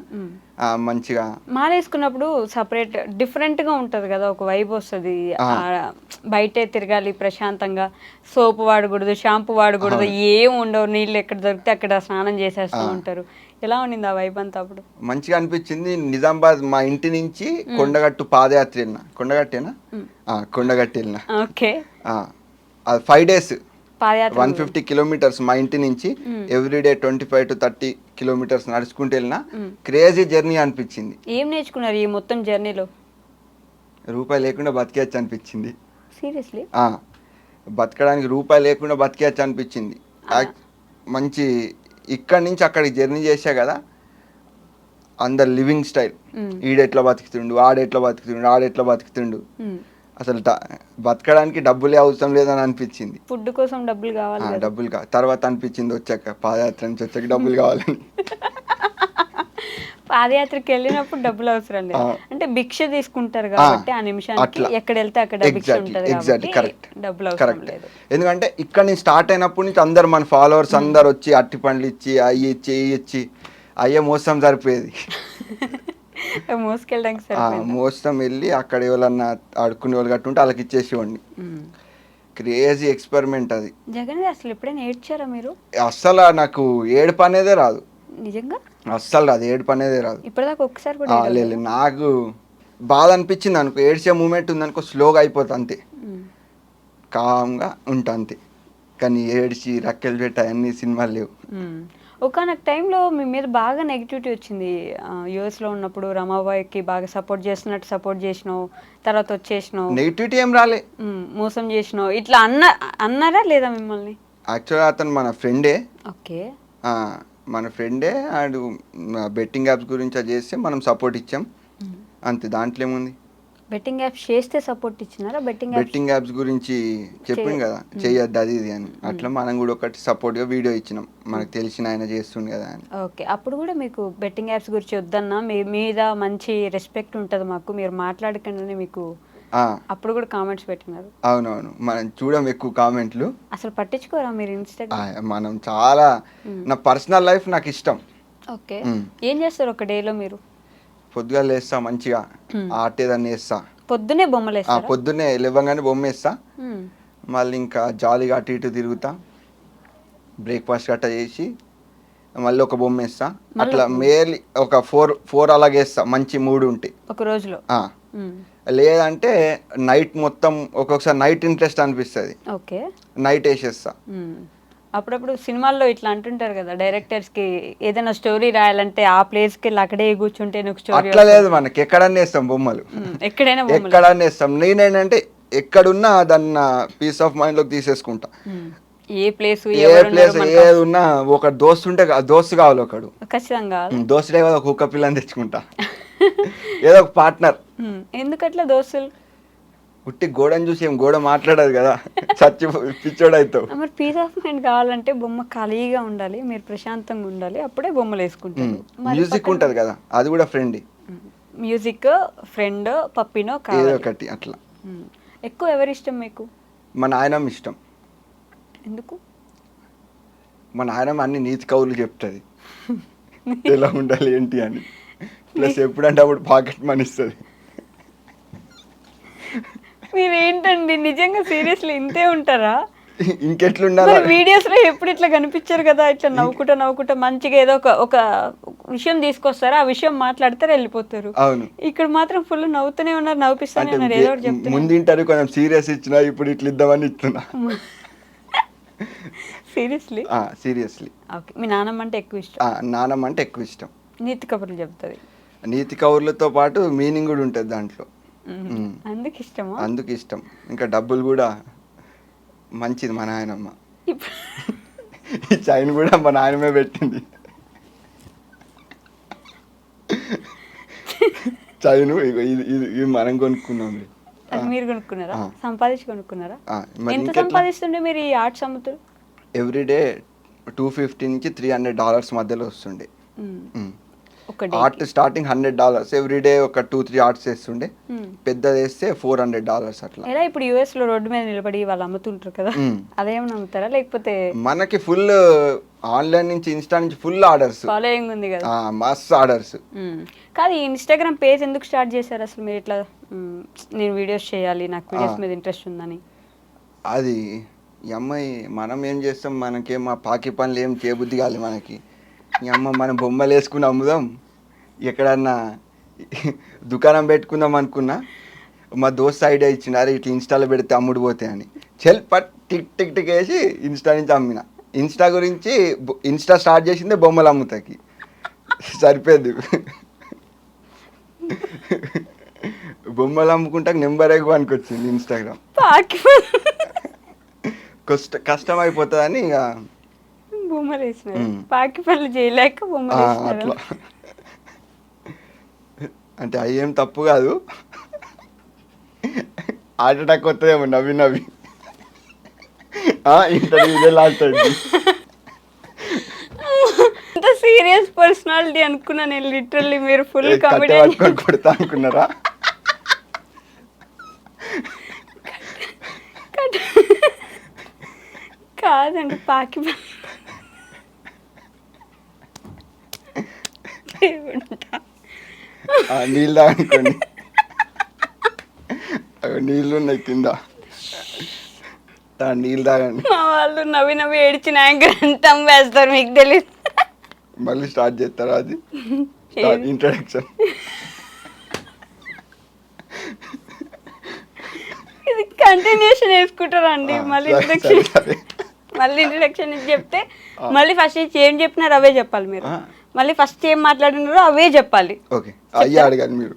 మంచిగా మాల వేసుకున్నప్పుడు సపరేట్ డిఫరెంట్గా ఉంటుంది కదా, ఒక వైబ్ వస్తుంది. బయటే తిరగాలి ప్రశాంతంగా, సోపు వాడకూడదు, షాంపూ వాడకూడదు, ఏం ఉండవు, నీళ్ళు ఎక్కడ దొరికితే అక్కడ స్నానం చేసేస్తూ ఉంటారు. ఎలా ఉండింది ఆ వైబ్ అంతా? అప్పుడు మంచిగా అనిపించింది. నిజామాబాద్ మా ఇంటి నుంచి కొండగట్టు పాదయాత్ర వెళ్ళిన. కొండగట్టేనా? కొండగట్టు వెళ్ళిన. ఓకే. అది 5 days, పాదయాత్ర 150 kilometers మా ఇంటి నుంచి ఎవ్రీడే 25 to 30 kilometers నడుచుకుంటూ వెళ్ళిన. క్రేజీ జర్నీ అనిపించింది. ఏం నేర్చుకున్నారు ఈ మొత్తం జర్నీలో? రూపాయి లేకుండా బతికేయచ్చు అనిపించింది. సీరియస్లీ? బతకడానికి రూపాయి లేకుండా బతికేయచ్చు అనిపించింది. మంచి ఇక్కడి నుంచి అక్కడికి జర్నీ చేసా కదా, అందరు లివింగ్ స్టైల్, ఈడెట్లా బతుకుతుండు, ఆడెట్లా బతుకుతుండు, ఆడెట్లా బతుకుతుండు, అసలు బతకడానికి డబ్బులే అవసరం లేదని అనిపించింది. ఫుడ్ కోసం డబ్బులు కావాలి, డబ్బులు తర్వాత అనిపించింది వచ్చాక, పాదయాత్ర నుంచి వచ్చాక డబ్బులు కావాలని. పాదయాత్రకి వెళ్ళినప్పుడు డబ్బులు అవసరం లేదు, అంటే భిక్ష తీసుకుంటారు కాబట్టి ఆ నిమిషానికి ఎక్కడ వెళ్తే అక్కడ భిక్ష ఉంటుంది కాబట్టి డబ్బులు అవసరం లేదు. ఎందుకంటే ఇక్కడ నుంచి స్టార్ట్ అయినప్పటి నుంచి అందరు మన ఫాలోవర్స్ అందరు వచ్చి అట్టి పండ్లు ఇచ్చి అయ్యి ఇచ్చి ఇచ్చి అయ్యే మోసం సరిపోయేది. మోసం వెళ్ళి అక్కడ ఎవరన్నా ఆడుకునే వాళ్ళు కట్టుంటే వాళ్ళకి ఇచ్చేసేవాడిని. క్రేజీ ఎక్స్పెరిమెంట్ అది. జగన్ అసలు ఎప్పుడైనా ఏడ్చారా మీరు? అస్సలు నాకు ఏడుపు అనేదే రాదు. నిజంగా అస్సలు రాదు, ఏడుపు అనేదే రాదు. ఇప్పటిదాకా ఒక్కసారి కూడా లేదు. నాకు బాధ అనిపించింది అనుకో, ఏడ్చే మూమెంట్ ఉందనుకో, స్లోగా అయిపోతుంది అంతే, కామ్గా ఉంటా అంతే. కానీ ఏడ్చి రక్కెలు పెట్టి అన్ని సినిమాలు లేవు. ఒకనొక టైంలో మీ మీద బాగా నెగిటివిటీ వచ్చింది. యూఎస్లో ఉన్నప్పుడు రమాబాయికి బాగా సపోర్ట్ చేసినావు, తర్వాత వచ్చేసినావు. నెగిటివిటీ ఏం రాలే, మోసం చేసినావు ఇట్లా అన్నారా లేదా మిమ్మల్ని? యాక్చువల్గా అతను మన ఫ్రెండే. ఓకే. మన ఫ్రెండే. అండ్ బెట్టింగ్ యాప్స్ గురించి అది చేస్తే మనం సపోర్ట్ ఇచ్చాం అంతే, దాంట్లో ఏముంది. బెట్టింగ్ యాప్స్ చేస్తే సపోర్ట్ ఇచ్చినారా? బెట్టింగ్ యాప్స్ గురించి చెప్పింది కదా, చేయొద్దు అది ఇది అని, అట్లా మనం కూడా ఒకటి సపోర్ట్గా వీడియో ఇచ్చినాం, మనకు తెలిసిన ఆయన చేస్తుంది కదా అని. ఓకే. అప్పుడు కూడా మీకు బెట్టింగ్ యాప్స్ గురించి వద్దన్నా, మీ మీద మంచి రెస్పెక్ట్ ఉంటుంది మాకు, మీరు మాట్లాడకండి మీకు అప్పుడు కూడా కామెంట్స్ పెట్టినారు. అవునవును, మనం చూడం ఎక్కువ కామెంట్లు. అసలు పట్టించుకోరా మీరు ఇన్స్టాగ్రామ్? మనం చాలా, నా పర్సనల్ లైఫ్ నాకు ఇష్టం. ఓకే. ఏం చేస్తారు ఒక డేలో మీరు? పొద్దుగా లేస్తా, మంచిగా ఆర్ట్ ఏదన్నా వేస్తా. పొద్దునే బొమ్మలు వేస్తా? పొద్దున్నే లేవగానే బొమ్మ వేస్తా, మళ్ళీ ఇంకా జాలీగా అటు ఇటు తిరుగుతా, బ్రేక్ఫాస్ట్ గట్ట చేసి మళ్ళీ ఒక బొమ్మ వేస్తా. అట్లా మేర్లీ ఒక 4 అలాగే వేస్తా, మంచి మూడు ఉంటే ఒక రోజులో. లేదంటే నైట్ మొత్తం, ఒక్కొక్కసారి నైట్ ఇంట్రెస్ట్ అనిపిస్తుంది, ఓకే, నైట్ వేసేస్తా. అప్పుడప్పుడు సినిమాల్లో ఇట్లా అంటుంటారు కదా, డైరెక్టర్స్ కి ఏదైనా స్టోరీ రాయాలంటే ఆ ప్లేస్ కి అక్కడే కూర్చుంటే స్టోరీ. అట్లా లేదు, మనకి ఎక్కడన్నా వేస్తాం బొమ్మలు, ఎక్కడన్నా వేస్తాం. నేనేంటంటే ఎక్కడున్నా దాన్ని పీస్ ఆఫ్ మైండ్ లోకి తీసేసుకుంటా. ఏ ప్లేస్ ఏది ఉన్నా ఒక దోస్తు ఉంటే దోస్తు కావాలి ఒకడు, ఖచ్చితంగా దోస్తుడే కదా, ఒక కుక్క పిల్లని తెచ్చుకుంటా, ఏదో ఒక పార్ట్నర్. ఎందుకట్లా దోస్తులు? ఉట్టి గోడని చూసి ఏం గోడ మాట్లాడదు కదా, చచ్చి పిచ్చోడు అవుతావు. మరి పీస్ ఆఫ్ మైండ్ కావాలంటే బొమ్మ ఖాళీగా ఉండాలి, మీరు ప్రశాంతంగా ఉండాలి, అప్పుడే బొమ్మలు వేసుకుంటారు. మ్యూజిక్ ఉంటది కదా, అది కూడా ఫ్రెండ్. మ్యూజిక్, ఫ్రెండ్, పప్పినో ఏదో ఒకటి అట్లా. ఎక్కువ ఎవరి ఇష్టం మీకు? మా నాయనమ్మ ఇష్టం. ఎందుకు? మా నాయనమ్మ అన్ని నీతి కవులు చెప్తుంది, ఎలా ఉండాలి ఏంటి అని. ప్లస్ ఎప్పుడంటే అప్పుడు పాకెట్ మనీ ఇస్తుంది. మీరేంటండి నిజంగా సీరియస్లీ ఇంతే ఉంటారా? ఇంకెట్లుండాలి మరి వీడియోస్ లో ఎప్పుడు ఇట్లా కనిపించారు కదా, ఇట్లా నవ్వుకుంటా మంచిగా ఏదో ఒక విషయం తీసుకొస్తారు, ఆ విషయం మాట్లాడతారు వెళ్ళిపోతారు. అవును. ఇక్కడ మాత్రం ఫుల్ నవ్వుతూనే ఉన్నారు, నవ్విస్తూనే ఉన్నారు, ఏదో ఒకటి చెప్తున్నారు. ముందు ఇంటర్వ్యూ కొంచెం సీరియస్ ఇచ్చిన, ఇప్పుడు ఇట్లా ఇద్దామని ఇస్తున్నా. సీరియస్లీ? సీరియస్లీ. ఓకే. మీ నాన్నమ్మ అంటే ఎక్కువ ఇష్టం? నానమ్మ అంటే ఎక్కువ ఇష్టం. నీతి కబుర్లు చెప్తుంది. నీతి కౌర్లతో పాటు మీనింగ్ కూడా ఉంటుంది దాంట్లో. అందుకు ఇష్టమా? అందుకు ఇష్టం. ఇంకా డబ్బులు కూడా మంచిది మా నాయనమ్మ. ఇప్పుడు ఈ చైన్ కూడా మా నాయనమే పెట్టింది. చైన్ ఇది మనం కొనుక్కున్నాం. అది మీరు కొనుక్కున్నారా? సంపాదించి కొనుక్కున్నారా? మరి ఎంత ఇంకెట్లా? సంపాదిస్తుండే మీరు ఈ ఆర్ట్స్ అమ్ముతారు? ఎవ్రీడే $250 నుంచి $300 మధ్యలో వస్తుండే. ఒక ఆర్ట్ స్టార్టింగ్ $100, ఎవ్రీడే ఒక 2-3 ఆర్ట్స్ వేస్తుండే. పెద్దది వేస్తే $400 అట్లా. ఎలా ఇప్పుడు యుఎస్ లో రోడ్డు మీద నిలబడి వాళ్ళు అమ్ముతుంటారు కదా, అదేమన్నా అమ్ముతారా లేకపోతే? మనకి ఫుల్ ఆన్లైన్ నుంచి, ఇన్స్టా నుంచి ఫుల్ ఆర్డర్స్, ఫాలోయింగ్ ఉంది కదా. మస్తు ఆర్డర్స్. కాదు, ఈ ఇన్స్టాగ్రామ్ పేజ్ ఎందుకు స్టార్ట్ చేశారు అసలు మీరు? ఇట్లా నేను వీడియోస్ చేయాలి, నాకు వీడియోస్ మీద ఇంట్రెస్ట్ ఉందని. అది ఈ అమ్మాయి మనం ఏం చేస్తాం, మనకేం మా పాకి పనులు ఏం చేయబుద్ధి కాదు మనకి. ఈ అమ్మ మనం బొమ్మలు వేసుకుని అమ్ముదాం, ఎక్కడన్నా దుకాణం పెట్టుకుందాం అనుకున్నా, మా దోస్త్ ఐడియా ఇచ్చిండు, అరే ఇట్లా ఇన్స్టాలో పెడితే అమ్ముడు పోతాయి అని. చెల్ పట్ టిక్ టిక్ టిక్ వేసి ఇన్స్టా నుంచి అమ్మిన. ఇన్స్టా గురించి ఇన్స్టా స్టార్ట్ చేసిందే బొమ్మలు అమ్ముతాకి, సరిపోద్ది. బొమ్మలు అమ్ముకుంటా నెంబర్ ఎక్కువ వచ్చింది ఇన్స్టాగ్రామ్. కష్టం అయిపోతుందని ఇక బొమ్మలు వేసినారు. పాకి పనులు చేయలేక బొమ్మలు అట్లా. అంటే అవి ఏం తప్పు కాదు, హార్ట్ అటాక్ వస్తుందేమో నవ్వి నవ్వి. ఇంటర్వ్యూ ఇదే లాస్ట్ అయింది. అంత సీరియస్ పర్సనాలిటీ అనుకున్నా నేను లిటరల్లీ. మీరు ఫుల్ కామెడీ పట్టుకొని కొడతా అనుకున్నారా? కాదండి, పాకి నీళ్ళు తాగనుకోండి, నీళ్ళు ఉన్నాయి కింద, నీళ్ళు తాగండి. మా వాళ్ళు నవ్వి నవ్వి ఏడ్చిన యాంకర్ అంతా వేస్తారు, మీకు తెలియదు. మళ్ళీ స్టార్ట్ చేస్తారా? అది ఇంట్రడక్షన్. ఇది కంటిన్యూషన్ వేసుకుంటారా అండి? మళ్ళీ ఇంట్రడక్షన్ ఇచ్చి చెప్తే మళ్ళీ ఫస్ట్ నుంచి ఏం చెప్పినారు అవే చెప్పాలి మీరు. మళ్ళీ ఫస్ట్ ఏం మాట్లాడినారో అవే చెప్పాలి. ఓకే, అయ్యే అడగాలి మీరు.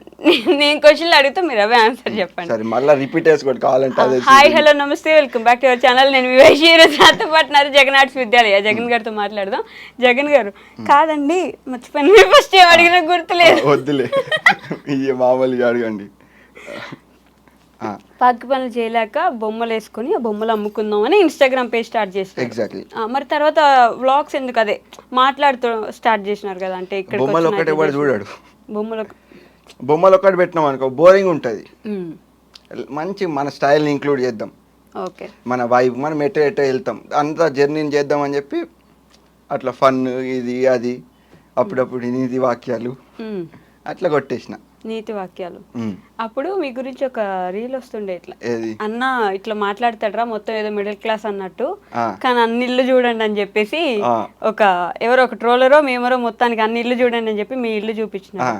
నేను క్వశ్చన్లు అడిగితే మీరు అవే ఆన్సర్ చెప్పండి. సరే, మళ్ళీ రిపీట్ చేసుకోండి కావాలంటే. హాయ్, హలో, నమస్తే, welcome back to our channel. నేను మీ వైషి. ఈరోజు నాతో పాటు జగన్ ఆర్ట్స్ విద్యాలయ జగన్ గారితో మాట్లాడదాం. జగన్ గారు, కాదండి మర్చిపోయిన, మీరు ఫస్ట్ ఏం అడిగినా గుర్తులేదు. వద్దులే, ఇవి మామూలుగా అడగండి. పాకి పనులు చేయలేక బొమ్మలు వేసుకొని ఆ బొమ్మలు అమ్ముకుందాం అని ఇన్స్టాగ్రామ్ పేజ్ స్టార్ట్ చేశారు. ఎగ్జాక్ట్లీ. మరి తర్వాత వ్లాగ్స్ ఎందుకు అదే మాట్లాడుతూ స్టార్ట్ చేసినారు కదా? అంటే ఇక్కడ బొమ్మలు ఒకటి ఎవరు చూడాడు, బొమ్మలు ఒకటి పెట్టినాం అనుకో బోరింగ్ ఉంటుంది. మంచి మన స్టైల్ని ఇంక్లూడ్ చేద్దాం, ఓకే, మన వైబ్, మనం ఎటో వెళ్తాం, అంతా జర్నీని చేద్దాం అని చెప్పి అట్లా ఫన్ ఇది అది, అప్పుడప్పుడు నీతి వాక్యాలు అట్లా కొట్టేసిన. నీతి వాక్యాలు. అప్పుడు మీ గురించి ఒక రీల్ వస్తుండే, ఇట్లా ఏది అన్న ఇట్లా మాట్లాడతాడరా మొత్తం ఏదో మిడిల్ క్లాస్ అన్నట్టు, కానీ అన్ని ఇల్లు చూడండి అని చెప్పేసి ఎవరో ఒక ట్రోలరో మేమరో మొత్తానికి అన్ని ఇల్లు చూడండి అని చెప్పి మీ ఇల్లు చూపించిన.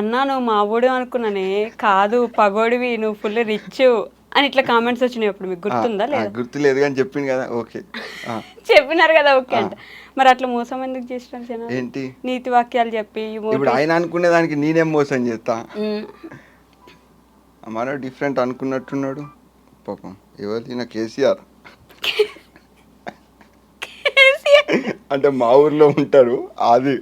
అన్నా నువ్వు మా ఊడు అనుకున్నానే, కాదు పగోడివి, నువ్వు ఫుల్ రిచ్ అని ఇట్లా కామెంట్స్ వచ్చినాయి. అప్పుడు మీకు గుర్తుందా లేదా? గుర్తులేదు కానీ చెప్పింది కదా. ఓకే, చెప్పినారు కదా. ఓకే అంటే మరి అట్లా మోసం ఎందుకు చేసినారు జనాలు? ఏంటి నీతి వాక్యాలు చెప్పి ఇప్పుడు ఆయన అనుకునే దానికి నేనేం మోసం చేస్తా? మన డిఫరెంట్ అనుకున్నట్టున్నాడు పాపం. ఎవరు నా కేసీఆర్ అంటే మా ఊర్లో ఉంటారు, అది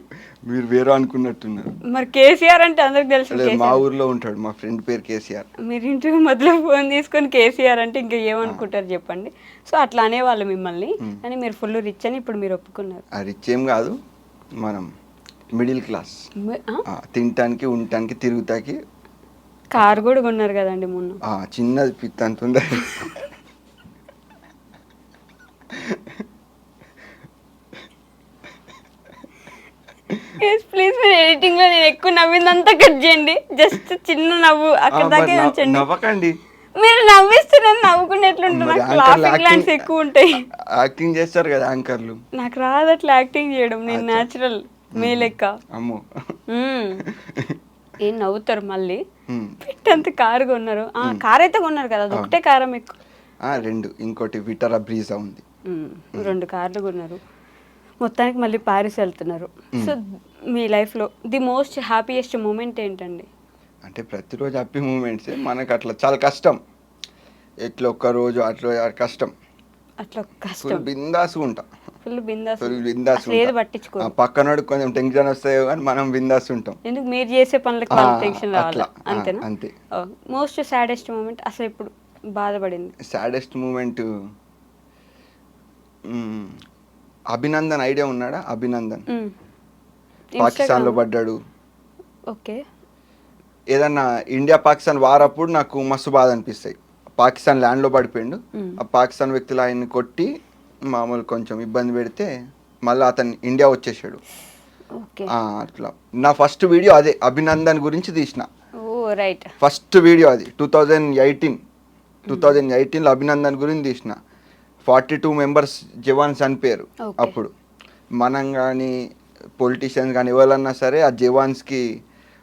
మీరు వేరే అనుకున్నట్టున్నారు. మరి కేసీఆర్ అంటే అందరికి తెలుసు, మా ఊర్లో ఉంటాడు, మా ఫ్రెండ్ పేరు కేసీఆర్. మీరు ఇంటికి మొదలు ఫోన్ తీసుకొని కేసీఆర్ అంటే ఇంకా ఏమనుకుంటారు చెప్పండి. సో అట్లా అనేవాళ్ళు మిమ్మల్ని, కానీ మీరు ఫుల్ రిచ్ అని ఇప్పుడు మీరు ఒప్పుకున్నారు. రిచ్ ఏం కాదు, మనం మిడిల్ క్లాస్. తినటానికి, ఉండటానికి, తిరుగుతాకి. కారు కూడా కొన్నారు కదండి మొన్న. చిన్నది పిత్తంత ఉంది. ప్లీజ్ మీరు ఎడిటింగ్ లో నేను ఎక్కువ నవ్విందంతా కట్ చేయండి, జస్ట్ చిన్న నవ్వు అక్కడ దాకా ఉంచండి. నవ్వకండి, మీరు నవ్విస్తున్నారు, నవ్వుకునేట్లుంటే మరి నాకు యాంకర్లు లాఫింగ్ ల్యాండ్స్ యాక్టింగ్ ఎక్కువ ఉంటాయి. యాక్టింగ్ చేస్తారు కదా యాంకర్లు. నాకు రాదు అట్లా యాక్టింగ్ చేయడం, నేను న్యాచురల్ మే లెక్క. అమ్మో. మ్మ్. ఏం నవ్వుతారు మళ్ళీ. మ్మ్. పెట్టంత కారు కొన్నారు. కార్ అయితే కొన్నారు కదా, అది ఒకటే కారా మీకు? 2, ఇంకోటి విటరా బ్రీజా ఉంది. 2 కార్లు కొన్నారు. మొత్తానికి మళ్ళీ ప్యారిస్ వెళ్తున్నారు. సో మీ లైఫ్లో ది మోస్ట్ హ్యాపీయెస్ట్ మూమెంట్ ఏంటండి? అంటే ప్రతిరోజు హ్యాపీ మూమెంట్స్ మనకు అట్లా చాలా కష్టం. ఎట్లా ఒక్కరోజు అట్లా కష్టం. అట్లా కష్టం. ఫుల్ బిందాస్ ఉంటా. ఫుల్ బిందాస్. ఫుల్ బిందాస్ ఏది పట్టించుకో. పక్కనోడు కొంచెం టెన్షన్ వస్తాయో కానీ మనం బిందాస్ ఉంటాం. ఎందుకు మీరు చేసే పనులకు వాళ్ళ టెన్షన్ రావాలి అట్లా, అంతేనా? అంతే. మోస్ట్ సాడెస్ట్ మూమెంట్ అసలు ఇప్పుడు బాధపడింది? సాడెస్ట్ మూమెంట్ అభినందన్ ఐడియా ఉన్నాడా? అభినందన్ పాకిస్తాన్లో పడ్డాడు. ఓకే. ఏదన్నా ఇండియా పాకిస్తాన్ వారప్పుడు నాకు మస్తు బాధ అనిపిస్తాయి. పాకిస్తాన్ ల్యాండ్లో పడిపోయిండు. ఆ పాకిస్తాన్ వ్యక్తులు ఆయన్ని కొట్టి మామూలు కొంచెం ఇబ్బంది పెడితే మళ్ళీ అతను ఇండియా వచ్చేసాడు. ఓకే. అట్లా నా ఫస్ట్ వీడియో అదే అభినందన్ గురించి తీసిన. ఓ రైట్. ఫస్ట్ వీడియో అది 2018లో అభినందన్ గురించి తీసిన. 42 మెంబర్స్ జవాన్స్ చనిపోయారు అప్పుడు. మనం కానీ పొలిటీషియన్స్ కానీ ఎవరన్నా సరే ఆ జవాన్స్కి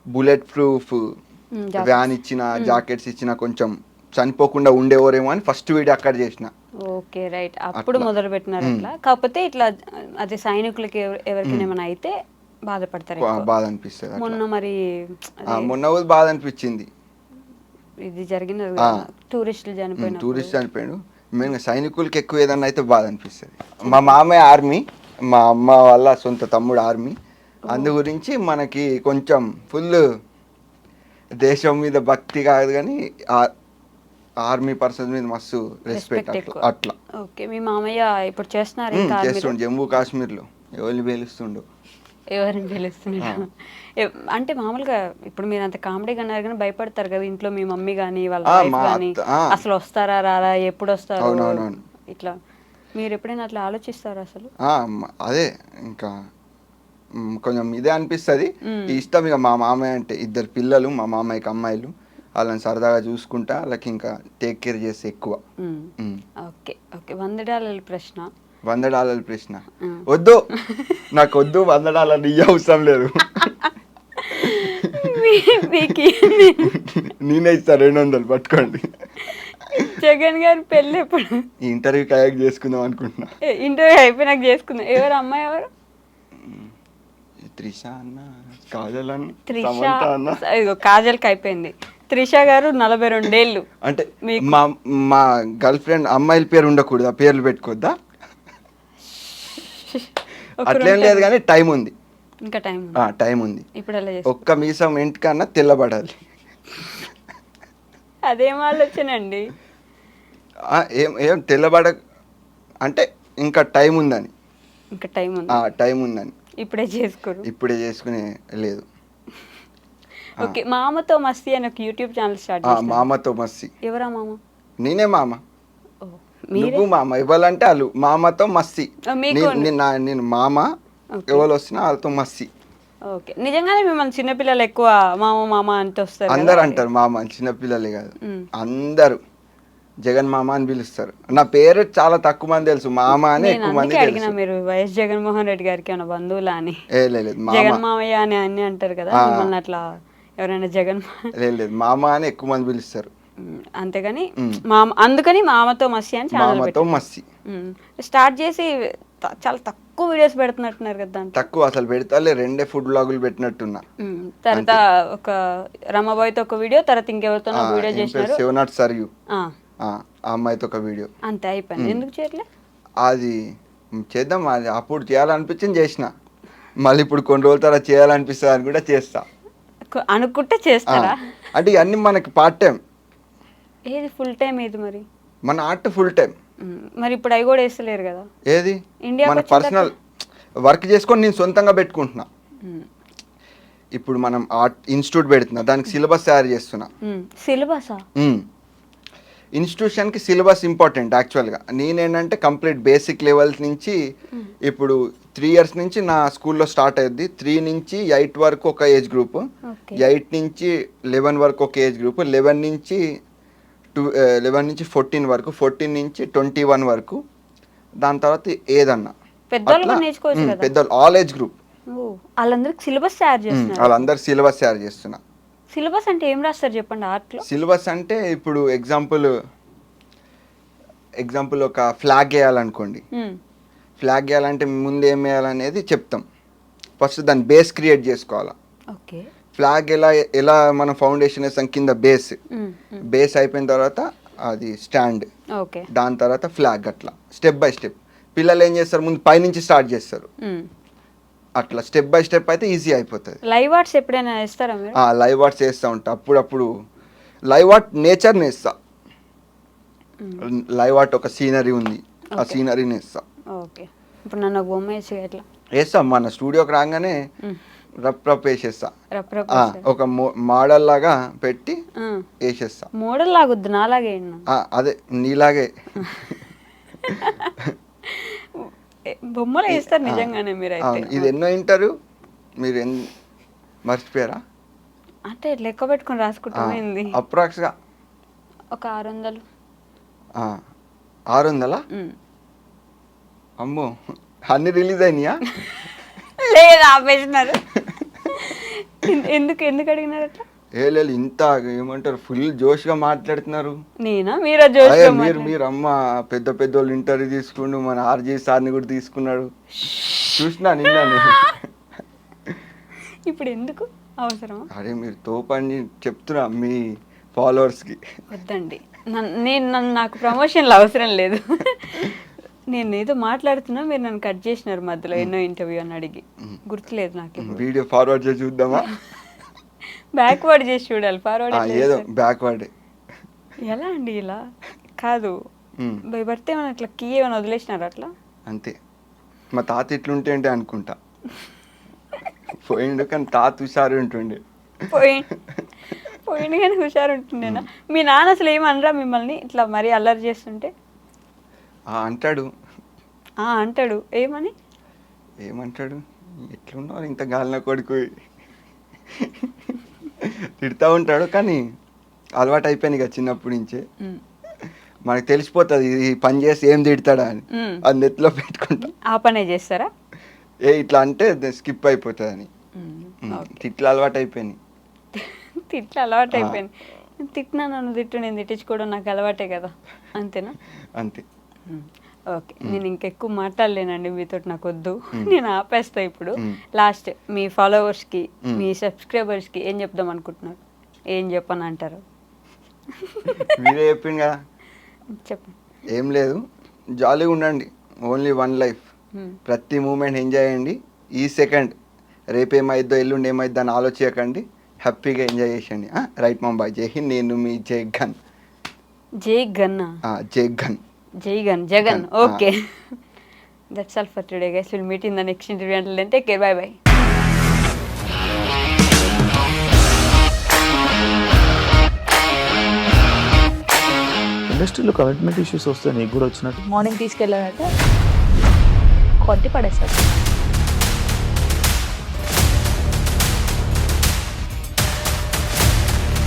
బుల్లెట్ ప్రూఫ్ వ్యాన్ ఇచ్చిన, జాకెట్స్ ఇచ్చిన కొంచెం చనిపోకుండా ఉండేవారేమో అని ఫస్ట్ వీడియో అక్కడ చేసిన. Okay right. అప్పుడు మొదలు పెట్టినారు అట్లా. కాకపోతే ఇట్లా అదే సైనికులకి ఎవరికైనా ఏమైనా అయితే బాధపడతారు, బాధ అనిపిస్తుంది. మొన్న మరి మొన్న బాధ అనిపించింది. ఇది జరిగినది టూరిస్టులు చనిపోయాడు. మెయిన్గా సైనికులకి ఎక్కువ ఏదన్నా అయితే బాధ అనిపిస్తుంది. మా మామయ్య ఆర్మీ, మా అమ్మ వాళ్ళ సొంత తమ్ముడు ఆర్మీ. అందు గురించి మనకి కొంచెం ఫుల్ దేశం మీద భక్తి కాదు కానీ ఆర్మీ పర్సన్ మీద మస్తు రెస్పెక్ట్ అట్లా. ఓకే. మీ మామయ్య ఇప్పుడు చేస్తున్నారు? చేస్తుండు జమ్మూ కాశ్మీర్లో. ఎవరిని పేలుస్తుండు? ఎవరిని పిలుస్తున్నారు అంటే మామూలుగా ఇప్పుడు మీరు అంత కామెడీగా అన్నారు కానీ భయపడతారు కదా ఇంట్లో మీ మమ్మీ కానీ వాళ్ళ వైఫ్ కానీ, అసలు వస్తారా రారా, ఎప్పుడు వస్తారు ఇట్లా, మీరు ఎప్పుడైనా అట్లా ఆలోచిస్తారా అసలు? అదే ఇంకా కొంచెం ఇదే అనిపిస్తుంది. ఇష్టం ఇక మా మామయ్య అంటే 2 పిల్లలు, మా మామయ్యకి అమ్మాయిలు. వాళ్ళని సరదాగా చూసుకుంటా, వాళ్ళకి ఇంకా టేక్ కేర్ చేస్తే ఎక్కువ. Okay okay. $100 ప్రశ్న. $100 ప్రశ్న వద్దు, నాకు వద్దు. $100 నీ అవసరం లేదు. నేనే ఇస్తా 200 పట్టుకోండి. జగన్ గారి పెళ్ళి ఎప్పుడు? ఈ ఇంటర్వ్యూ కయాక్ చేసుకుందాం అనుకుంటున్నా. ఇంటర్వ్యూ అయిపోయినాక చేసుకుందాం. ఎవరు అమ్మాయి ఎవరు? త్రిష అన్న, కాజల్ అన్న, కాజల్కి అయిపోయింది. త్రిష గారు 42 ఏళ్ళు. అంటే మా గర్ల్ ఫ్రెండ్ అమ్మాయిల పేరు ఉండకూడదు, ఆ పేర్లు పెట్టుకోద్దా? అట్లేం లేదు కానీ టైం ఉంది, ఇంకా టైం ఉంది. ఇప్పుడు ఒక్క మీసం ఇంటికన్నా తెల్లబడాలి. అదేం ఆలోచనండి? ఏం తెల్లబడ అంటే ఇంకా టైం ఉందని. ఇంకా టైం ఉందని ఇప్పుడే చేసుకునే లేదు. ఓకే. మామతో మస్తీ అని ఒక యూట్యూబ్ ఛానల్ స్టార్ట్ చేశారు. మామతో మస్తీ. ఎవరా మామ? నేనే మామ. నువ్వు మామ. ఇవ్వాలంటే వాళ్ళు మామతో మస్తీ. నేను మామ, ఎవరు వచ్చినా వాళ్ళతో మస్తీ. ఓకే. నిజంగానే మిమ్మల్ని చిన్నపిల్లలు ఎక్కువ మామ మామ అంటే వస్తారు? అందరు అంటారు మామ, చిన్నపిల్లలే కాదు అందరు జగన్ మామ అని పిలుస్తారు. నా పేరు చాలా తక్కువ మంది తెలుసు, మామ అని ఎక్కువ మంది అడిగిన. మీరు వైఎస్ జగన్మోహన్ రెడ్డి గారికి ఏమైనా బంధువులా అని? లేదు, జగన్ మామయ్య అని అన్ని అంటారు కదా, మిమ్మల్ని అట్లా ఎవరైనా జగన్? లేదు, మామ అని ఎక్కువ మంది పిలుస్తారు అంతేగాని మామ. అందుకని మామతో మస్తీ అని ఛానల్ స్టార్ట్ చేసి చాలా తక్కువ వీడియోస్ పెడుతున్నట్టున్నారు కదా? తక్కువ అసలు పెడతాలే, 2 ఫుడ్ బ్లాగులు పెట్టినట్టున్నా. తర్వాత ఒక రమాబాయ్తో ఒక వీడియో, తర్వాత ఇంకెవరితో వీడియో చేసినారు, శివనాథ్ సర్యు ఆ అమ్మాయితో ఒక వీడియో. అంతే అయిపోయింది. ఎందుకు చేయట్లే? అది చేద్దాం, అది అప్పుడు చేయాలనిపించింది చేసిన, మళ్ళీ ఇప్పుడు కొన్ని రోజుల తర్వాత చేయాలనిపిస్తుంది అని కూడా చేస్తా. అనుకుంటే చేస్తారా? అంటే ఇవన్నీ మనకి పార్ట్ టైం. ఏది ఫుల్ టైం? ఏది మరి మన ఆర్ట్ ఫుల్ టైం. మరి ఇప్పుడు అవి కూడా వేస్తలేరు కదా? ఏది మన పర్సనల్ వర్క్ చేసుకొని నేను సొంతంగా పెట్టుకుంటున్నా. ఇప్పుడు మనం ఆర్ట్ ఇన్స్టిట్యూట్ పెడుతున్నా, దానికి సిలబస్ తయారు చేస్తున్నా. సిలబసా? ఇన్స్టిట్యూషన్కి సిలబస్ ఇంపార్టెంట్ యాక్చువల్గా. నేనేంటంటే కంప్లీట్ బేసిక్ లెవెల్స్ నుంచి ఇప్పుడు 3 years నుంచి నా స్కూల్లో స్టార్ట్ అయ్యింది. 3 నుంచి 8 వరకు ఒక ఏజ్ గ్రూప్, 8 నుంచి 11 వరకు ఒక ఏజ్ గ్రూప్, 11 నుంచి 11 నుంచి 14 వరకు, 14 నుంచి 21 వరకు, దాని తర్వాత ఏదన్నా పెద్దవాళ్ళు అట్లా, కూడా నేర్చుకోవచ్చు కదా. పెద్దవాళ్ళు ఆల్ ఏజ్ గ్రూప్ ఓ, వాళ్ళందరికి సిలబస్ తయారు చేస్తున్నారు. వాళ్ళందరూ సిలబస్ తయారు చేస్తున్నా. సిలబస్ అంటే ఏం రాస్తారు చెప్పండి ఆర్ట్లో? సిలబస్ అంటే ఇప్పుడు ఎగ్జాంపుల్ ఒక ఫ్లాగ్ వేయాలనుకోండి. ఫ్లాగ్ వేయాలంటే ముందు ఏం వేయాలనేది చెప్తాం. ఫస్ట్ దాని బేస్ క్రియేట్ చేసుకోవాలా. ఓకే. ఫ్లాగ్ ఎలా మనం ఫౌండేషన్ వేస్తాం, కింద బేస్ అయిపోయిన తర్వాత అది స్టాండ్, ఓకే. దాని తర్వాత ఫ్లాగ్, అట్లా స్టెప్ బై స్టెప్. పిల్లలు ఏం చేస్తారు, ముందు పైనుంచి స్టార్ట్ చేస్తారు. అట్లా స్టెప్ బై స్టెప్ అయితే ఈజీ అయిపోతుంది. లైవ్ ఆర్ట్స్ ఎప్పుడైనా వేస్తారా మీరు? లైవ్ ఆర్ట్స్ వేస్తూ ఉంటా. అప్పుడప్పుడు లైవ్ ఆర్ట్ నేచర్ని వేస్తా. లైవ్ ఆర్ట్ ఒక సీనరీ ఉంది, ఆ సీనరీని వేస్తా. ఓకే. ఇప్పుడు నన్ను ఒక బొమ్మ వేసి ఎట్లా వేస్తాం, మన స్టూడియోకి రాగానే రప్ వేసేస్తా. రప్రప్ ఒక మోడల్ లాగా పెట్టి వేసేస్తా. మోడల్ లాగొద్దు, నాలాగే వేయండి. అదే నీలాగే బొమ్మలు వేస్తారు నిజంగానే మీరు అయితే. ఇది ఎన్నో ఇంటర్వ్యూ మీరు మర్చిపోయారా? అంటే లెక్క పెట్టుకొని రాసుకుంటుంది. అప్రాక్స్గా ఒక 600. 600? అమ్మో, అన్ని రిలీజ్ అయినాయా? లేదు, ఆపేసినారు. ఎందుకు అడిగినారు అట్లా? లేదు, ఇంత ఏమంటారు, ఫుల్ జోష్గా మాట్లాడుతున్నారు. నేనా మీరా జోష్? మీరు అమ్మ పెద్ద వాళ్ళు ఇంటర్వ్యూ తీసుకుంటూ మన ఆర్జీ సార్ని కూడా తీసుకున్నాడు, చూసినా నిన్న. ఇప్పుడు ఎందుకు అవసరమా? అరే మీరు తోపని చెప్తున్నా మీ ఫాలోవర్స్కి. వద్దండి, నాకు ప్రమోషన్లు అవసరం లేదు. నేను ఏదో మాట్లాడుతున్నా, మీరు నన్ను కట్ చేసినారు మధ్యలో. ఎన్నో ఇంటర్వ్యూ అని అడిగి గుర్తులేదు నాకు. వీడియో ఫార్వర్డ్ చేసి చూద్దామా? బ్యాక్వర్డ్ చేసి చూడాలి, ఫార్వర్డ్ ఏదో బ్యాక్వర్డ్. ఎలా అండి? ఇలా కాదు, బై బర్త్ ఏమైనా అట్లా కీ ఏమైనా వదిలేసినారు అట్లా? అంతే. మా తాత ఇట్లుంటే అంటే అనుకుంటా పోయిండు, కానీ తాత హుషారు ఉంటుండే. పోయిండు కానీ హుషారు ఉంటుండేనా? మీ నాన్న అసలు ఏమనరా మిమ్మల్ని ఇట్లా మరీ అల్లరి చేస్తుంటే? అంటాడు. అంటాడు. ఏమంటాడు, ఎట్లున్నావు ఇంత గాలిన కొడుకు, తిడతా ఉంటాడు. కానీ అలవాటు అయిపోయింది కదా చిన్నప్పటి నుంచే. మనకు తెలిసిపోతుంది ఈ పని చేసి ఏం తిడతాడా అని. అది నెత్తిలో పెట్టుకుంటా. ఆ పనే చేస్తారా? ఇట్లా అంటే స్కిప్ అయిపోతుంది అని. తిట్లు అలవాటు అయిపోయింది. తిట్టినా నన్ను తిట్టు, నేను తిట్టించుకోవడం నాకు అలవాటే కదా, అంతేనా? అంతే. ఓకే. నేను ఇంకెక్కువ మాట్లాడలేనండి మీతో, నాకు వద్దు, నేను ఆపేస్తా ఇప్పుడు. లాస్ట్ మీ ఫాలోవర్స్కి, మీ సబ్స్క్రైబర్స్కి ఏం చెప్దాం అనుకుంటున్నారు? ఏం చెప్పని అంటారు? మీరే చెప్పింది కదా. చెప్పండి. ఏం లేదు, జాలీగా ఉండండి. Only one life. ప్రతి మూమెంట్ ఎంజాయ్ చేయండి. ఈ సెకండ్ రేపేమైద్దో ఎల్లుండి ఏమైద్దో అని ఆలోచించకండి. హ్యాపీగా ఎంజాయ్ చేయండి. రైట్ మాంబాయ్. జై హింద్. నేను మీ జై ఘన్. Jagan. Okay. That's all for today guys. Will meet in the next interview. Until then take care. Bye bye. ఇండస్ట్రీలో కమిట్మెంట్ ఇష్యూస్ వస్తే నీకు కూడా వచ్చినట్టు? మార్నింగ్ తీసుకెళ్ళాలంటే కొట్టి పడేస్తారు.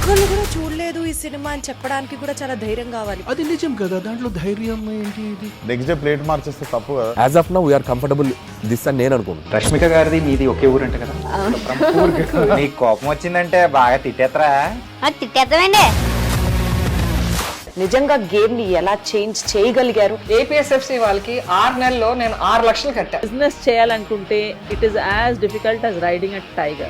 ఒక్కళ్ళు కూడా చూడలేదు ఈ సినిమా అని చెప్పడానికి కూడా చాలా ధైర్యం కావాలి. అది నిజం కదా, దాంట్లో ధైర్యం ఏంటి? ఇది నెక్స్ట్ డే ప్లేట్ మార్చేస్తే తప్పు కదా. As of now we are comfortable this అని నేను అనుకుంటున్నాను. రష్మిక గారిది మీది ఒకే ఊరంట కదా? నీకు కోపం వచ్చిందంటే బాగా తిట్టేత్తరా? తిట్టేద్దామండి. నిజంగా గేమ్ ని ఎలా చేంజ్ చేయగలిగారు? ఏపీఎస్ఎఫ్సి వాళ్ళకి 6 నెలల్లో నేను 6 లక్షలు కట్టా. బిజినెస్ చేయాలనుకుంటే it is as difficult as riding a tiger.